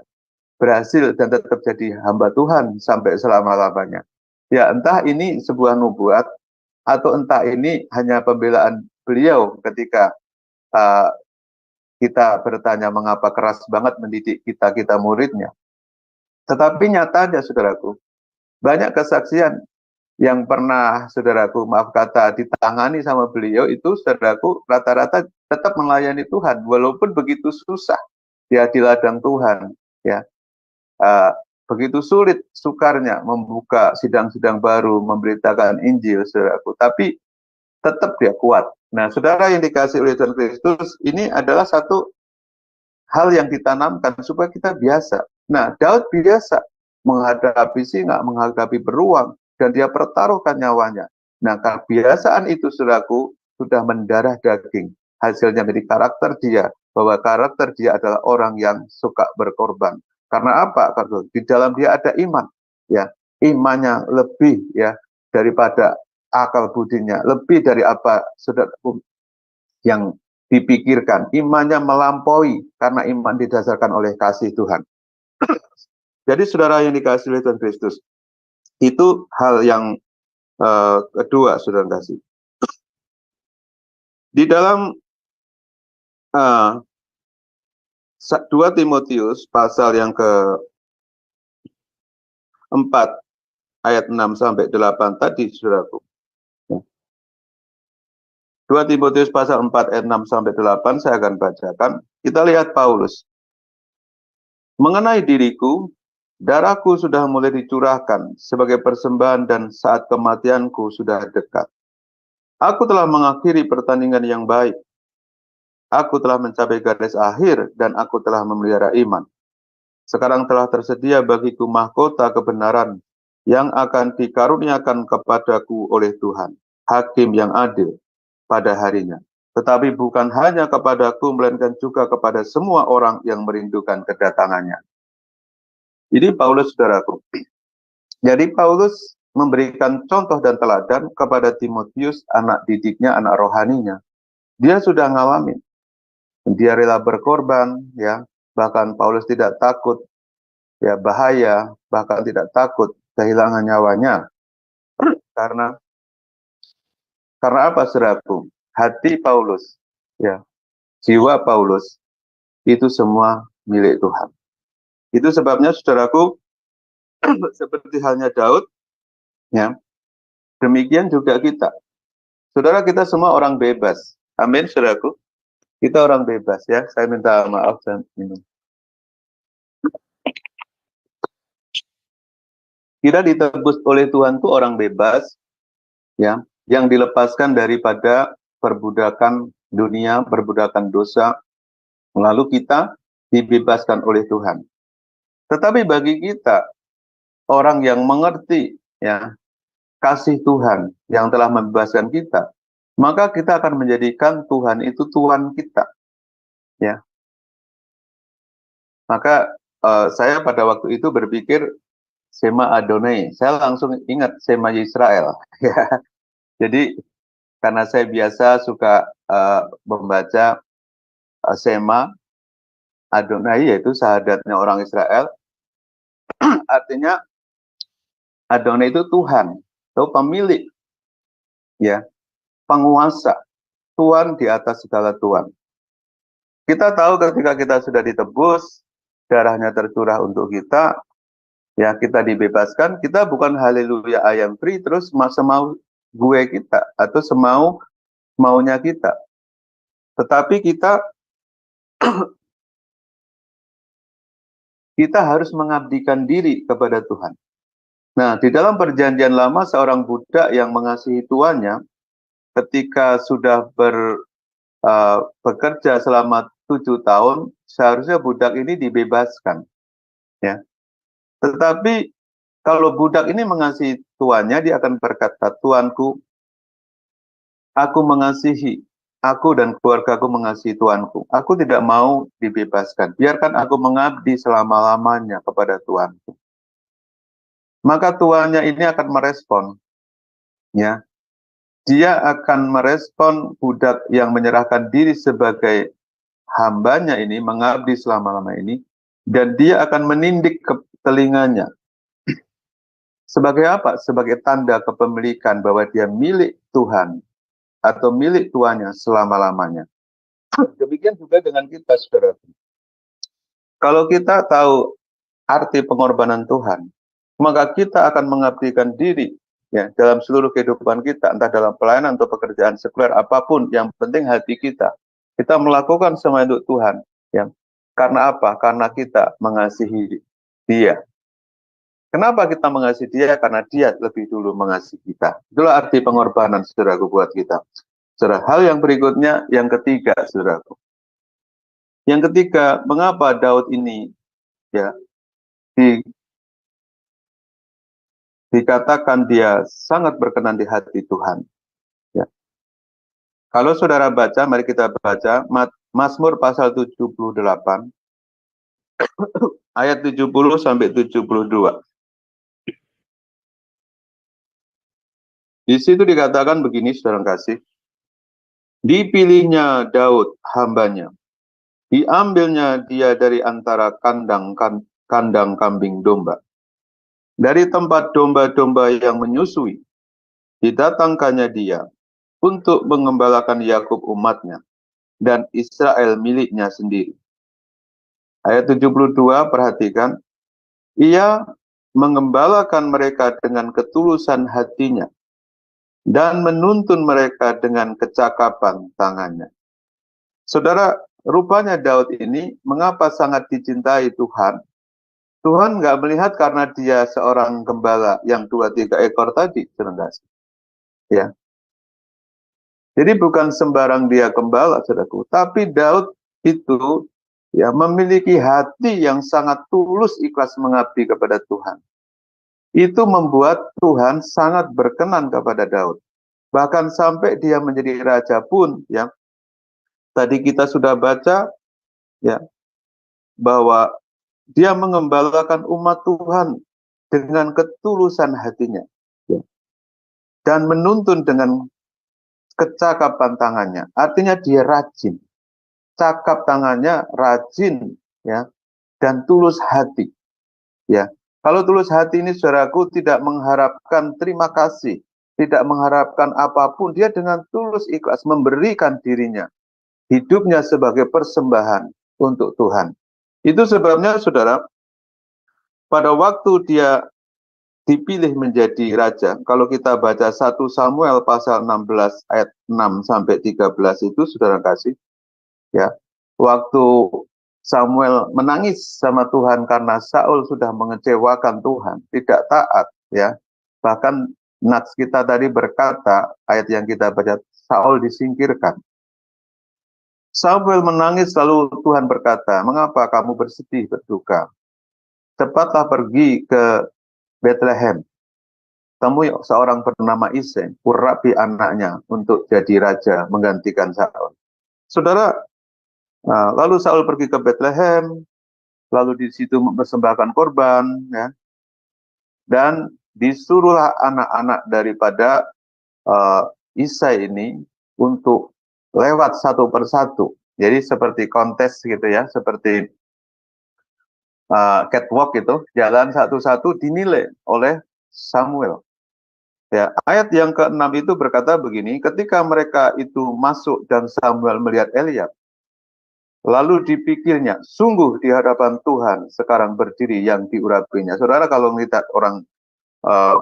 berhasil dan tetap jadi hamba Tuhan sampai selama-lamanya. Ya, entah ini sebuah nubuat, atau entah ini hanya pembelaan beliau ketika kita bertanya mengapa keras banget mendidik kita muridnya. Tetapi nyatanya, saudaraku, banyak kesaksian yang pernah, saudaraku, maaf kata, ditangani sama beliau itu, saudaraku, rata-rata tetap melayani Tuhan, walaupun begitu susah, ya, di ladang Tuhan, ya. Begitu sulit sukarnya membuka sidang-sidang baru, memberitakan Injil, saudaraku, tapi tetap dia kuat. Nah, saudara yang dikasih oleh Tuhan Kristus, ini adalah satu hal yang ditanamkan supaya kita biasa. Nah, Daud biasa menghadapi singa, menghadapi beruang, dan dia pertaruhkan nyawanya. Nah, kebiasaan itu, saudaraku, sudah mendarah daging. Hasilnya dari karakter dia, bahwa karakter dia adalah orang yang suka berkorban. Karena apa? Karena di dalam dia ada iman, ya, imannya lebih, ya, daripada akal budinya, lebih dari apa, saudara, yang dipikirkan, imannya melampaui karena iman didasarkan oleh kasih Tuhan. Jadi saudara yang dikasihi oleh Tuhan Kristus, itu hal yang kedua, saudara kasih. Di dalam 2 Timotius pasal yang ke-4 ayat 6 sampai 8 tadi, saudaraku. 2 Timotius pasal 4 ayat 6 sampai 8 saya akan bacakan. Kita lihat Paulus. Mengenai diriku, darahku sudah mulai dicurahkan sebagai persembahan dan saat kematianku sudah dekat. Aku telah mengakhiri pertandingan yang baik. Aku telah mencapai garis akhir dan aku telah memelihara iman. Sekarang telah tersedia bagiku mahkota kebenaran yang akan dikaruniakan kepadaku oleh Tuhan, Hakim yang adil pada harinya. Tetapi bukan hanya kepadaku, melainkan juga kepada semua orang yang merindukan kedatangannya. Ini Paulus, saudaraku. Jadi Paulus memberikan contoh dan teladan kepada Timotius, anak didiknya, anak rohaninya. Dia sudah ngalamin. Dia rela berkorban, ya. Bahkan Paulus tidak takut ya bahaya, bahkan tidak takut kehilangan nyawanya. Karena apa, saudaraku? Hati Paulus, ya, jiwa Paulus itu semua milik Tuhan. Itu sebabnya, saudaraku, seperti halnya Daud, ya, demikian juga kita. Saudara, kita semua orang bebas. Amin, saudaraku. Kita orang bebas, ya. Saya minta maaf dan minum. Kita ditebus oleh Tuhan itu orang bebas, ya, yang dilepaskan daripada perbudakan dunia, perbudakan dosa, lalu kita dibebaskan oleh Tuhan. Tetapi bagi kita, orang yang mengerti, ya, kasih Tuhan yang telah membebaskan kita, maka kita akan menjadikan Tuhan itu Tuhan kita, ya. Maka saya pada waktu itu berpikir Sema Adonai, saya langsung ingat Sema Yisrael, ya. Jadi karena saya biasa suka membaca Sema Adonai, yaitu syahadatnya orang Israel, artinya Adonai itu Tuhan, atau pemilik, ya, penguasa, Tuhan di atas segala Tuhan. Kita tahu ketika kita sudah ditebus, darahnya tercurah untuk kita, ya, kita dibebaskan, kita bukan haleluya I am free terus semau gue kita atau maunya kita. Tetapi kita harus mengabdikan diri kepada Tuhan. Nah, di dalam perjanjian lama, seorang budak yang mengasihi tuannya, ketika sudah bekerja selama 7 tahun, seharusnya budak ini dibebaskan, ya. Tetapi kalau budak ini mengasihi tuannya, dia akan berkata, Tuanku, aku mengasihi, aku dan keluargaku mengasihi Tuanku. Aku tidak mau dibebaskan. Biarkan aku mengabdi selama-lamanya kepada Tuanku. Maka tuannya ini akan merespon, ya. Dia akan merespon budak yang menyerahkan diri sebagai hambanya ini, mengabdi selama-lama ini, dan dia akan menindik ke telinganya. Sebagai apa? Sebagai tanda kepemilikan bahwa dia milik Tuhan atau milik tuannya selama-lamanya. Demikian juga dengan kita, saudara. Kalau kita tahu arti pengorbanan Tuhan, maka kita akan mengabdikan diri, ya, dalam seluruh kehidupan kita, entah dalam pelayanan atau pekerjaan sekuler apapun, yang penting hati kita. Kita melakukan semua untuk Tuhan, ya. Karena apa? Karena kita mengasihi Dia. Kenapa kita mengasihi Dia? Karena Dia lebih dulu mengasihi kita. Itulah arti pengorbanan, saudaraku, buat kita. Saudara, hal yang berikutnya, yang ketiga, saudaraku. Yang ketiga, mengapa Daud ini, ya, dikatakan dia sangat berkenan di hati Tuhan, ya. Kalau saudara baca, mari kita baca Mazmur pasal 78 ayat 70 sampai 72. Di situ dikatakan begini, saudara kasih. Dipilihnya Daud hambanya, diambilnya dia dari antara kandang kambing domba. Dari tempat domba-domba yang menyusui, didatangkannya dia untuk mengembalakan Yakub umatnya dan Israel miliknya sendiri. Ayat 72, perhatikan. Ia mengembalakan mereka dengan ketulusan hatinya dan menuntun mereka dengan kecakapan tangannya. Saudara, rupanya Daud ini mengapa sangat dicintai Tuhan? Tuhan nggak melihat karena dia seorang gembala yang 2-3 ekor tadi, saudara. Ya. Jadi bukan sembarang dia gembala, saudaraku, tapi Daud itu ya memiliki hati yang sangat tulus ikhlas mengabdi kepada Tuhan. Itu membuat Tuhan sangat berkenan kepada Daud. Bahkan sampai dia menjadi raja pun, ya. Tadi kita sudah baca ya bahwa dia mengembalakan umat Tuhan dengan ketulusan hatinya, ya, dan menuntun dengan kecakapan tangannya. Artinya dia rajin, cakap tangannya rajin, ya, dan tulus hati, ya. Kalau tulus hati ini, saudaraku, tidak mengharapkan terima kasih, tidak mengharapkan apapun, dia dengan tulus ikhlas memberikan dirinya, hidupnya sebagai persembahan untuk Tuhan. Itu sebabnya, saudara, pada waktu dia dipilih menjadi raja, kalau kita baca 1 Samuel pasal 16 ayat 6 sampai 13 itu, saudara kasih, ya, waktu Samuel menangis sama Tuhan karena Saul sudah mengecewakan Tuhan, tidak taat, ya. Bahkan nats kita tadi berkata, ayat yang kita baca, Saul disingkirkan. Samuel menangis, lalu Tuhan berkata, mengapa kamu bersedih, berduka? Cepatlah pergi ke Bethlehem, temui seorang bernama Isai, urapi anaknya untuk jadi raja menggantikan Saul. Saudara, lalu Saul pergi ke Bethlehem, lalu di situ mempersembahkan korban, ya, dan disuruhlah anak-anak daripada Isai ini untuk lewat satu persatu. Jadi seperti kontes gitu ya, seperti catwalk itu, jalan satu-satu dinilai oleh Samuel. Ya, ayat yang ke-6 itu berkata begini, ketika mereka itu masuk dan Samuel melihat Eliab, lalu dipikirnya, sungguh di hadapan Tuhan sekarang berdiri yang diurapinya. Saudara, kalau melihat orang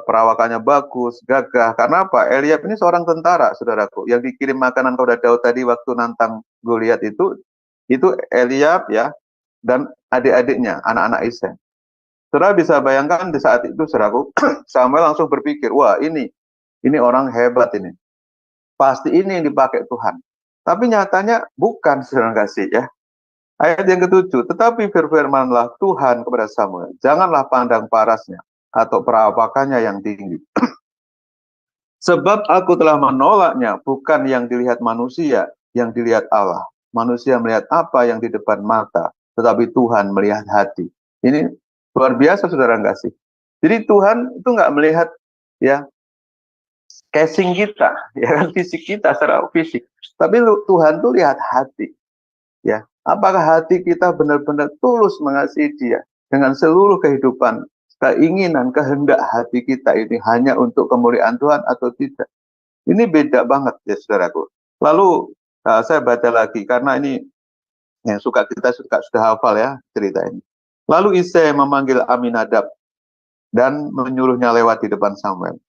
perawakannya bagus, gagah, karena apa? Eliab ini seorang tentara, saudaraku, yang dikirim makanan kepada Daud tadi waktu nantang Goliat itu Eliab, ya, dan adik-adiknya, anak-anak Isai. Saudara bisa bayangkan di saat itu, saudaraku, Samuel langsung berpikir, wah ini orang hebat ini. Pasti ini yang dipakai Tuhan. Tapi nyatanya bukan, saudara kasih, ya. Ayat yang ke-7, tetapi berfirmanlah Tuhan kepada Samuel, janganlah pandang parasnya atau perawakannya yang tinggi. Sebab aku telah menolaknya, bukan yang dilihat manusia, yang dilihat Allah. Manusia melihat apa yang di depan mata, tetapi Tuhan melihat hati. Ini luar biasa, saudara kasih. Jadi Tuhan itu nggak melihat, ya, casing kita, ya kan, fisik kita secara fisik. Tapi Tuhan tuh lihat hati, ya. Apakah hati kita benar-benar tulus mengasihi Dia dengan seluruh kehidupan, keinginan, kehendak hati kita ini hanya untuk kemuliaan Tuhan atau tidak? Ini beda banget, ya, saudaraku. Lalu saya baca lagi karena ini yang kita sudah hafal, ya, cerita ini. Lalu Isai memanggil Aminadab dan menyuruhnya lewat di depan Samuel.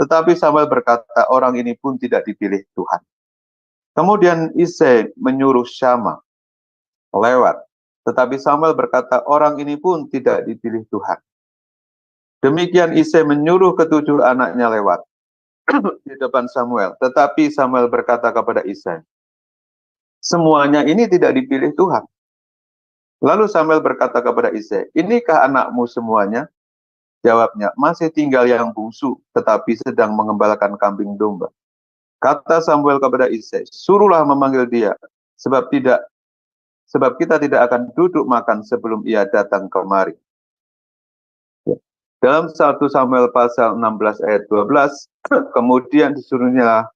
Tetapi Samuel berkata, orang ini pun tidak dipilih Tuhan. Kemudian Isai menyuruh Syama lewat. Tetapi Samuel berkata, orang ini pun tidak dipilih Tuhan. Demikian Isai menyuruh ke-7 anaknya lewat di depan Samuel. Tetapi Samuel berkata kepada Isai, semuanya ini tidak dipilih Tuhan. Lalu Samuel berkata kepada Isai, inikah anakmu semuanya? Jawabnya, masih tinggal yang bungsu, tetapi sedang mengembalakan kambing domba. Kata Samuel kepada Isai, suruhlah memanggil dia, sebab kita tidak akan duduk makan sebelum ia datang kemari. Dalam 1 Samuel pasal 16 ayat 12, kemudian disuruhnya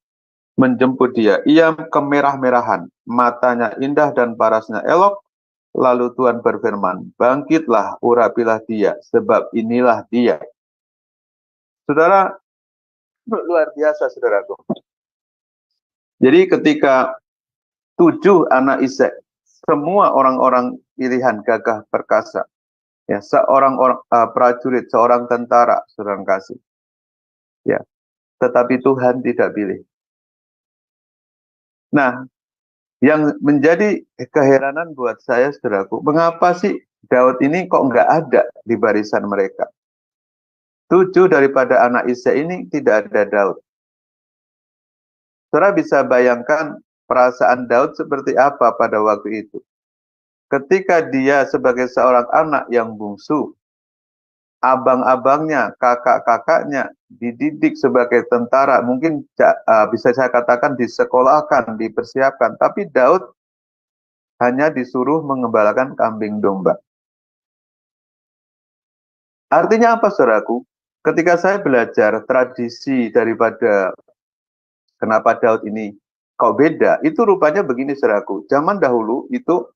menjemput dia. Ia kemerah-merahan, matanya indah dan parasnya elok. Lalu Tuhan berfirman, bangkitlah, urapilah dia, sebab inilah dia. Saudara, luar biasa saudaraku. Jadi ketika 7 anak Ishak, semua orang-orang pilihan gagah perkasa, ya, seorang prajurit, seorang tentara, saudara kasih, ya, tetapi Tuhan tidak pilih. Nah, yang menjadi keheranan buat saya, saudaraku, mengapa sih Daud ini kok nggak ada di barisan mereka? 7 daripada anak Ishak ini tidak ada Daud. Saudara bisa bayangkan perasaan Daud seperti apa pada waktu itu. Ketika dia sebagai seorang anak yang bungsu, abang-abangnya, kakak-kakaknya dididik sebagai tentara, mungkin bisa saya katakan disekolahkan, dipersiapkan, tapi Daud hanya disuruh mengembalakan kambing domba. Artinya apa, saudaraku? Ketika saya belajar tradisi daripada kenapa Daud ini kok beda, itu rupanya begini, saudaraku. Zaman dahulu itu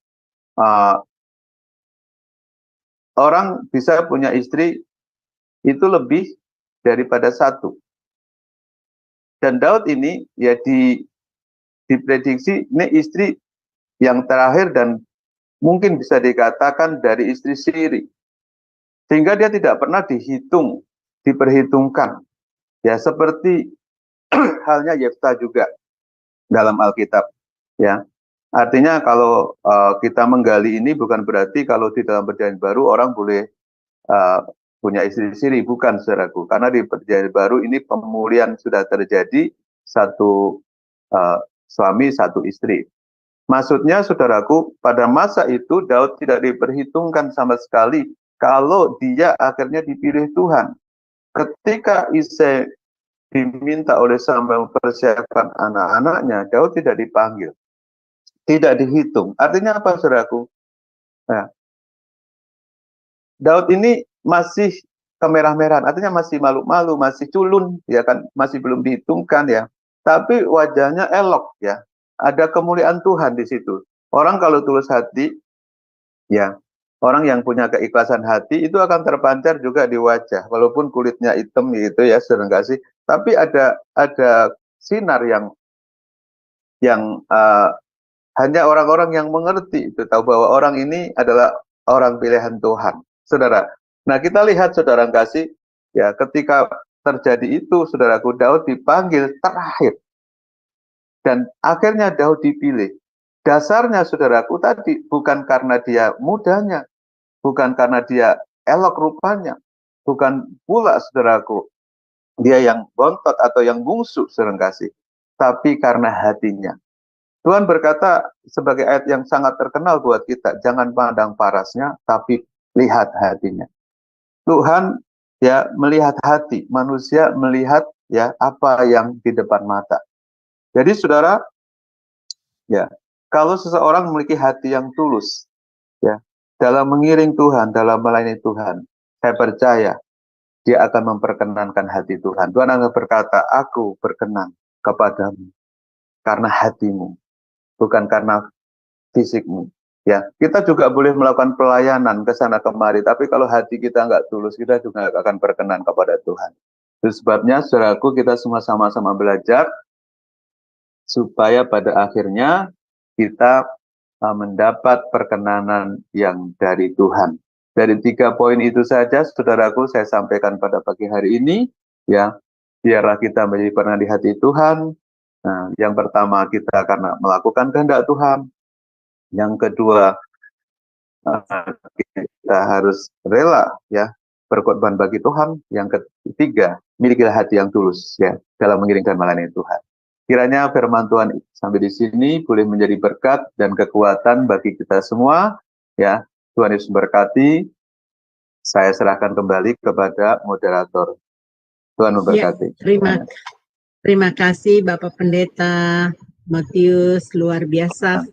orang bisa punya istri itu lebih daripada satu. Dan Daud ini ya diprediksi ini istri yang terakhir dan mungkin bisa dikatakan dari istri siri. Sehingga dia tidak pernah diperhitungkan. Ya seperti halnya Yefta juga dalam Alkitab. Ya, artinya kalau kita menggali ini bukan berarti kalau di dalam Perjanjian Baru orang boleh punya istri siri, bukan, saudaraku. Karena di Perjanjian Baru ini pemulihan sudah terjadi, satu suami, satu istri. Maksudnya, saudaraku, pada masa itu Daud tidak diperhitungkan sama sekali kalau dia akhirnya dipilih Tuhan. Ketika Isai diminta oleh Samuel mempersiapkan anak-anaknya, Daud tidak dipanggil, tidak dihitung. Artinya apa, saudaraku? Nah, Daud ini masih kemerah-merahan, artinya masih malu-malu, masih culun, ya kan, masih belum dihitungkan, ya. Tapi wajahnya elok, ya. Ada kemuliaan Tuhan di situ. Orang kalau tulus hati, ya, orang yang punya keikhlasan hati itu akan terpancar juga di wajah, walaupun kulitnya hitam gitu ya, sering kasih. Tapi ada sinar yang hanya orang-orang yang mengerti itu tahu bahwa orang ini adalah orang pilihan Tuhan, saudara. Nah, kita lihat, saudara kasih, ya, ketika terjadi itu, saudaraku, Daud dipanggil terakhir. Dan akhirnya Daud dipilih. Dasarnya, saudaraku, tadi bukan karena dia mudanya, bukan karena dia elok rupanya, bukan pula, saudaraku, dia yang bontot atau yang bungsu, saudara kasih, tapi karena hatinya. Tuhan berkata sebagai ayat yang sangat terkenal buat kita, jangan pandang parasnya, tapi lihat hatinya. Tuhan ya melihat hati, manusia melihat ya apa yang di depan mata. Jadi saudara, ya, kalau seseorang memiliki hati yang tulus, ya, dalam mengiring Tuhan, dalam melayani Tuhan, saya percaya dia akan memperkenankan hati Tuhan. Tuhan akan berkata, aku berkenan kepadamu karena hatimu, bukan karena fisikmu. Ya, kita juga boleh melakukan pelayanan ke sana kemari, tapi kalau hati kita nggak tulus, kita juga nggak akan berkenan kepada Tuhan. Itu sebabnya, saudaraku, kita semua sama-sama belajar supaya pada akhirnya kita mendapat perkenanan yang dari Tuhan. Dari 3 poin itu saja, saudaraku, saya sampaikan pada pagi hari ini, ya, biarlah kita menjadi pernah di hati Tuhan. Nah, yang pertama, kita karena melakukan kehendak Tuhan. Yang kedua, kita harus rela, ya, berkorban bagi Tuhan. Yang ketiga, milikilah hati yang tulus, ya, dalam mengiringkan melayani Tuhan. Kiranya firman Tuhan sampai di sini boleh menjadi berkat dan kekuatan bagi kita semua, ya. Tuhan Yesus berkati. Saya serahkan kembali kepada moderator. Tuhan memberkati. Ya, terima kasih Bapak Pendeta Matius, luar biasa.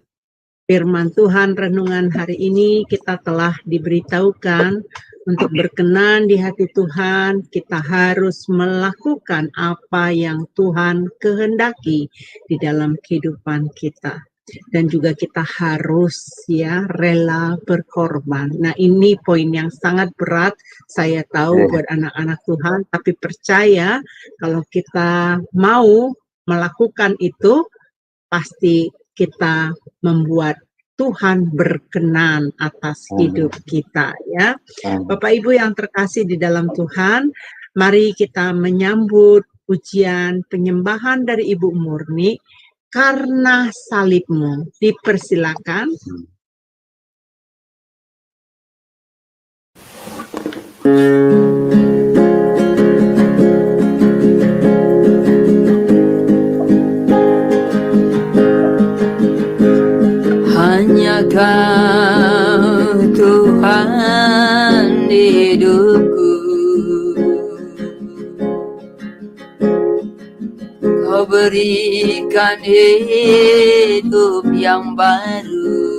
Firman Tuhan renungan hari ini kita telah diberitahukan Untuk berkenan di hati Tuhan, kita harus melakukan apa yang Tuhan kehendaki di dalam kehidupan kita. Dan juga kita harus ya rela berkorban. Nah, ini poin yang sangat berat, saya tahu buat anak-anak Tuhan, tapi percaya kalau kita mau melakukan itu, pasti kita membuat Tuhan berkenan atas hidup kita ya. Bapak Ibu yang terkasih di dalam Tuhan, mari kita menyambut ujian penyembahan dari Ibu Murni, karena salibmu. Dipersilakan. Hanya Kau Tuhan di hidupku, Kau berikan hidup yang baru.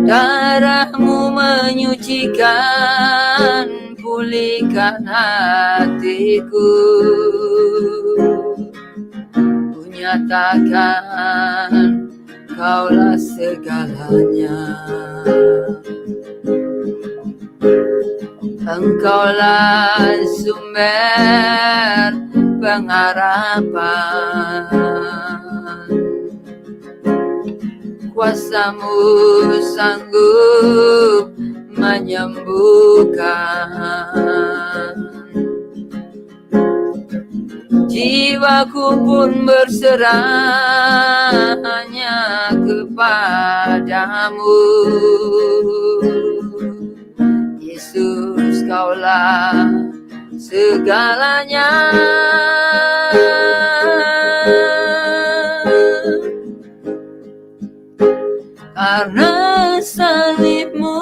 Darah-Mu menyucikan, pulihkan hatiku. Ku nyatakan Kaulah segalanya. Engkaulah sumber pengharapan, kuasa-Mu sanggup menyembuhkan. Jiwaku pun berserah hanya kepadamu. Yesus, Kaulah segalanya. Karena salib-Mu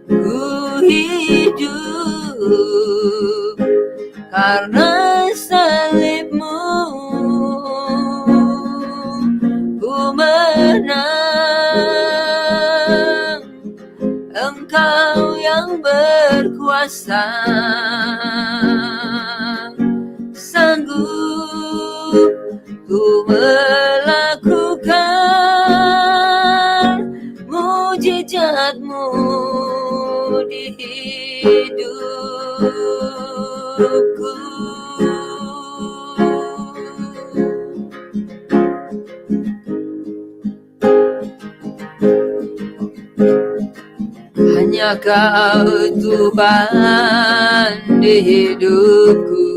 ku hidup, karena salib-Mu ku menang. Engkau yang berkuasa, sanggup ku melakukan mujizat-Mu di hidupku. Hanya Kau Tuhan di hidupku,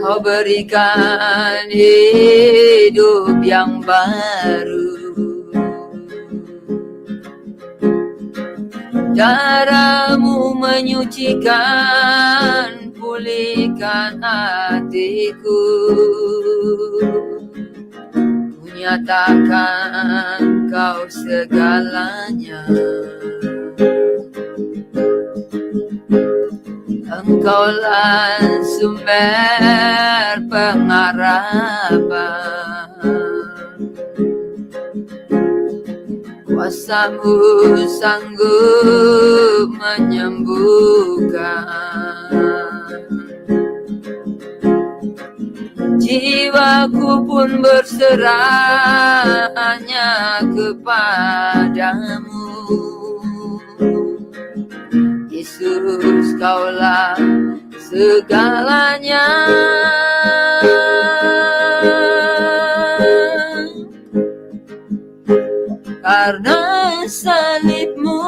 Kau berikan hidup yang baru. Darah-Mu menyucikan, pulihkan hatiku. Ku nyatakan Kau segalanya. Engkaulah sumber pengharapan, kuasa-Mu sanggup menyembuhkan. Jiwaku pun berserah hanya kepadamu. Yesus, Kaulah segalanya. Karena salib-Mu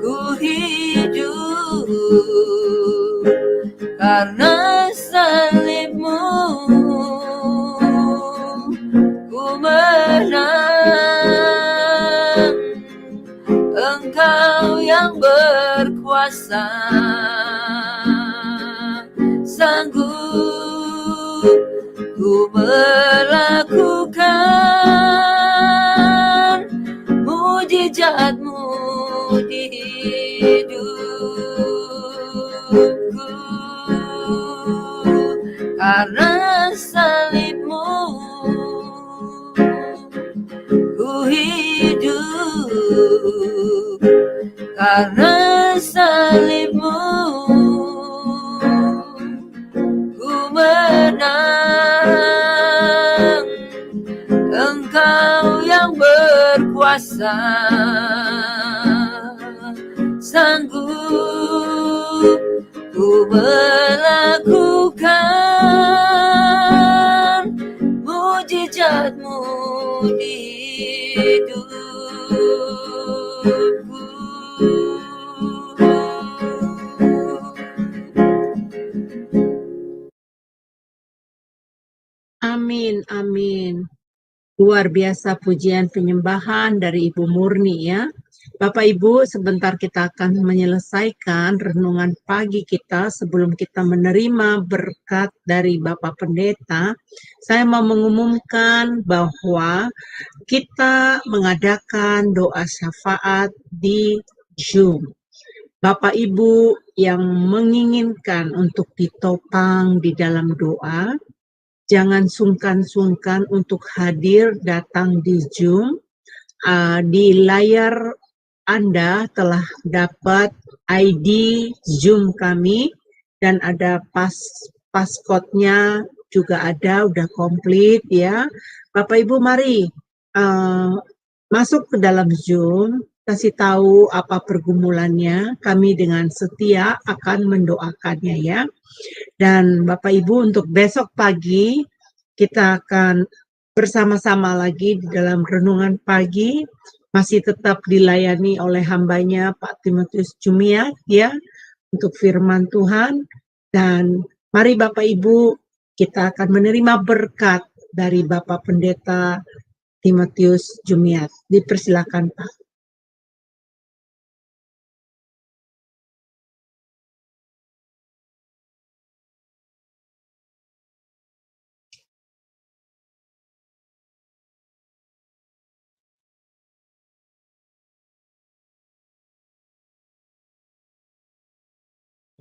ku hidup, karena salib-Mu ku menang. Engkau yang berkuasa, sanggup ku melakukan mujizat-Mu di hidupku. karena salibmu ku hidup, karena salibmu ku menang. Engkau yang berkuasa, sanggup ku melakukan mujizatmu di hidupku. Amin, amin. Luar biasa pujian penyembahan dari Ibu Murni ya. Bapak Ibu, sebentar kita akan menyelesaikan renungan pagi kita sebelum kita menerima berkat dari Bapak Pendeta. Saya mau mengumumkan bahwa kita mengadakan doa syafaat di Zoom. Bapak Ibu yang menginginkan untuk ditopang di dalam doa, jangan sungkan-sungkan untuk hadir datang di Zoom. Di layar Anda telah dapat ID Zoom kami dan ada passcode-nya juga ada, udah komplit ya. Bapak Ibu mari masuk ke dalam Zoom, kasih tahu apa pergumulannya, kami dengan setia akan mendoakannya ya. Dan Bapak Ibu untuk besok pagi kita akan bersama-sama lagi di dalam renungan pagi, masih tetap dilayani oleh hambanya Pak Timotius Jumiat ya, untuk firman Tuhan. Dan mari Bapak Ibu kita akan menerima berkat dari Bapak Pendeta Timotius Jumiat. Dipersilakan Pak.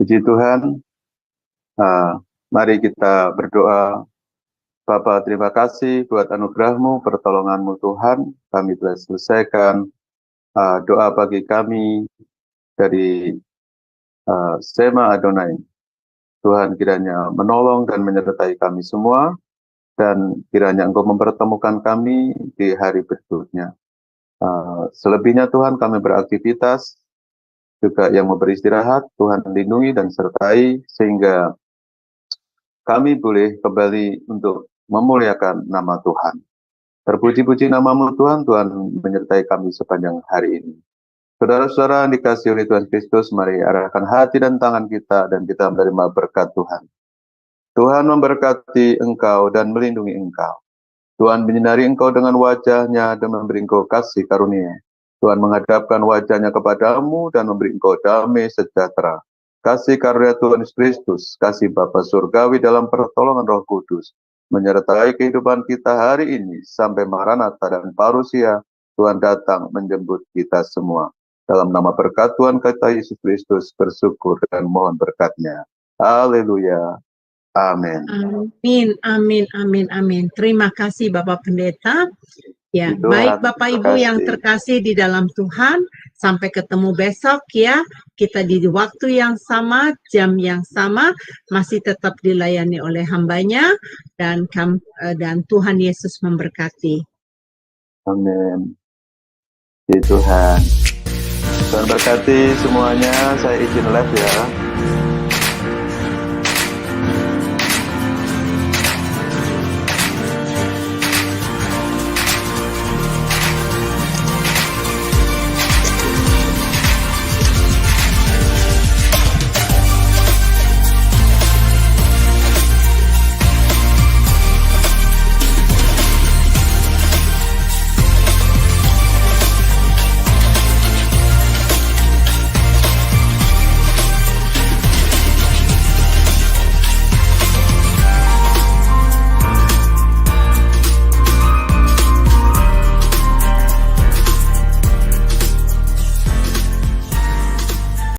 Puji Tuhan, mari kita berdoa. Bapa, terima kasih buat anugerah-Mu, pertolongan-Mu Tuhan. Kami telah selesaikan doa bagi kami dari Sema Adonai. Tuhan kiranya menolong dan menyertai kami semua, dan kiranya Engkau mempertemukan kami di hari berikutnya. Selebihnya Tuhan kami beraktivitas, juga yang mau beristirahat, Tuhan lindungi dan sertai, sehingga kami boleh kembali untuk memuliakan nama Tuhan. Terpuji-puji nama-Mu Tuhan, Tuhan menyertai kami sepanjang hari ini. Saudara-saudara yang dikasihi oleh Tuhan Kristus, mari arahkan hati dan tangan kita, dan kita menerima berkat Tuhan. Tuhan memberkati engkau dan melindungi engkau. Tuhan menyinari engkau dengan wajah-Nya dan memberi engkau kasih karunia. Tuhan menghadapkan wajah-Nya kepadamu dan memberi engkau damai sejahtera. Kasih karunia Tuhan Yesus Kristus, kasih Bapa Surgawi dalam pertolongan Roh Kudus, menyertai kehidupan kita hari ini sampai Maranatha dan Parusia. Tuhan datang menjemput kita semua. Dalam nama berkat Tuhan kita Yesus Kristus bersyukur dan mohon berkat-Nya. Haleluya. Amin. Amin, amin, amin, amin. Terima kasih Bapak Pendeta. Ya, Tuhan, baik Bapak Ibu yang terkasih di dalam Tuhan, sampai ketemu besok ya. Kita di waktu yang sama, jam yang sama, masih tetap dilayani oleh hambanya, dan Tuhan Yesus memberkati. Amin. Puji Tuhan. Tuhan berkati semuanya. Saya izin live ya.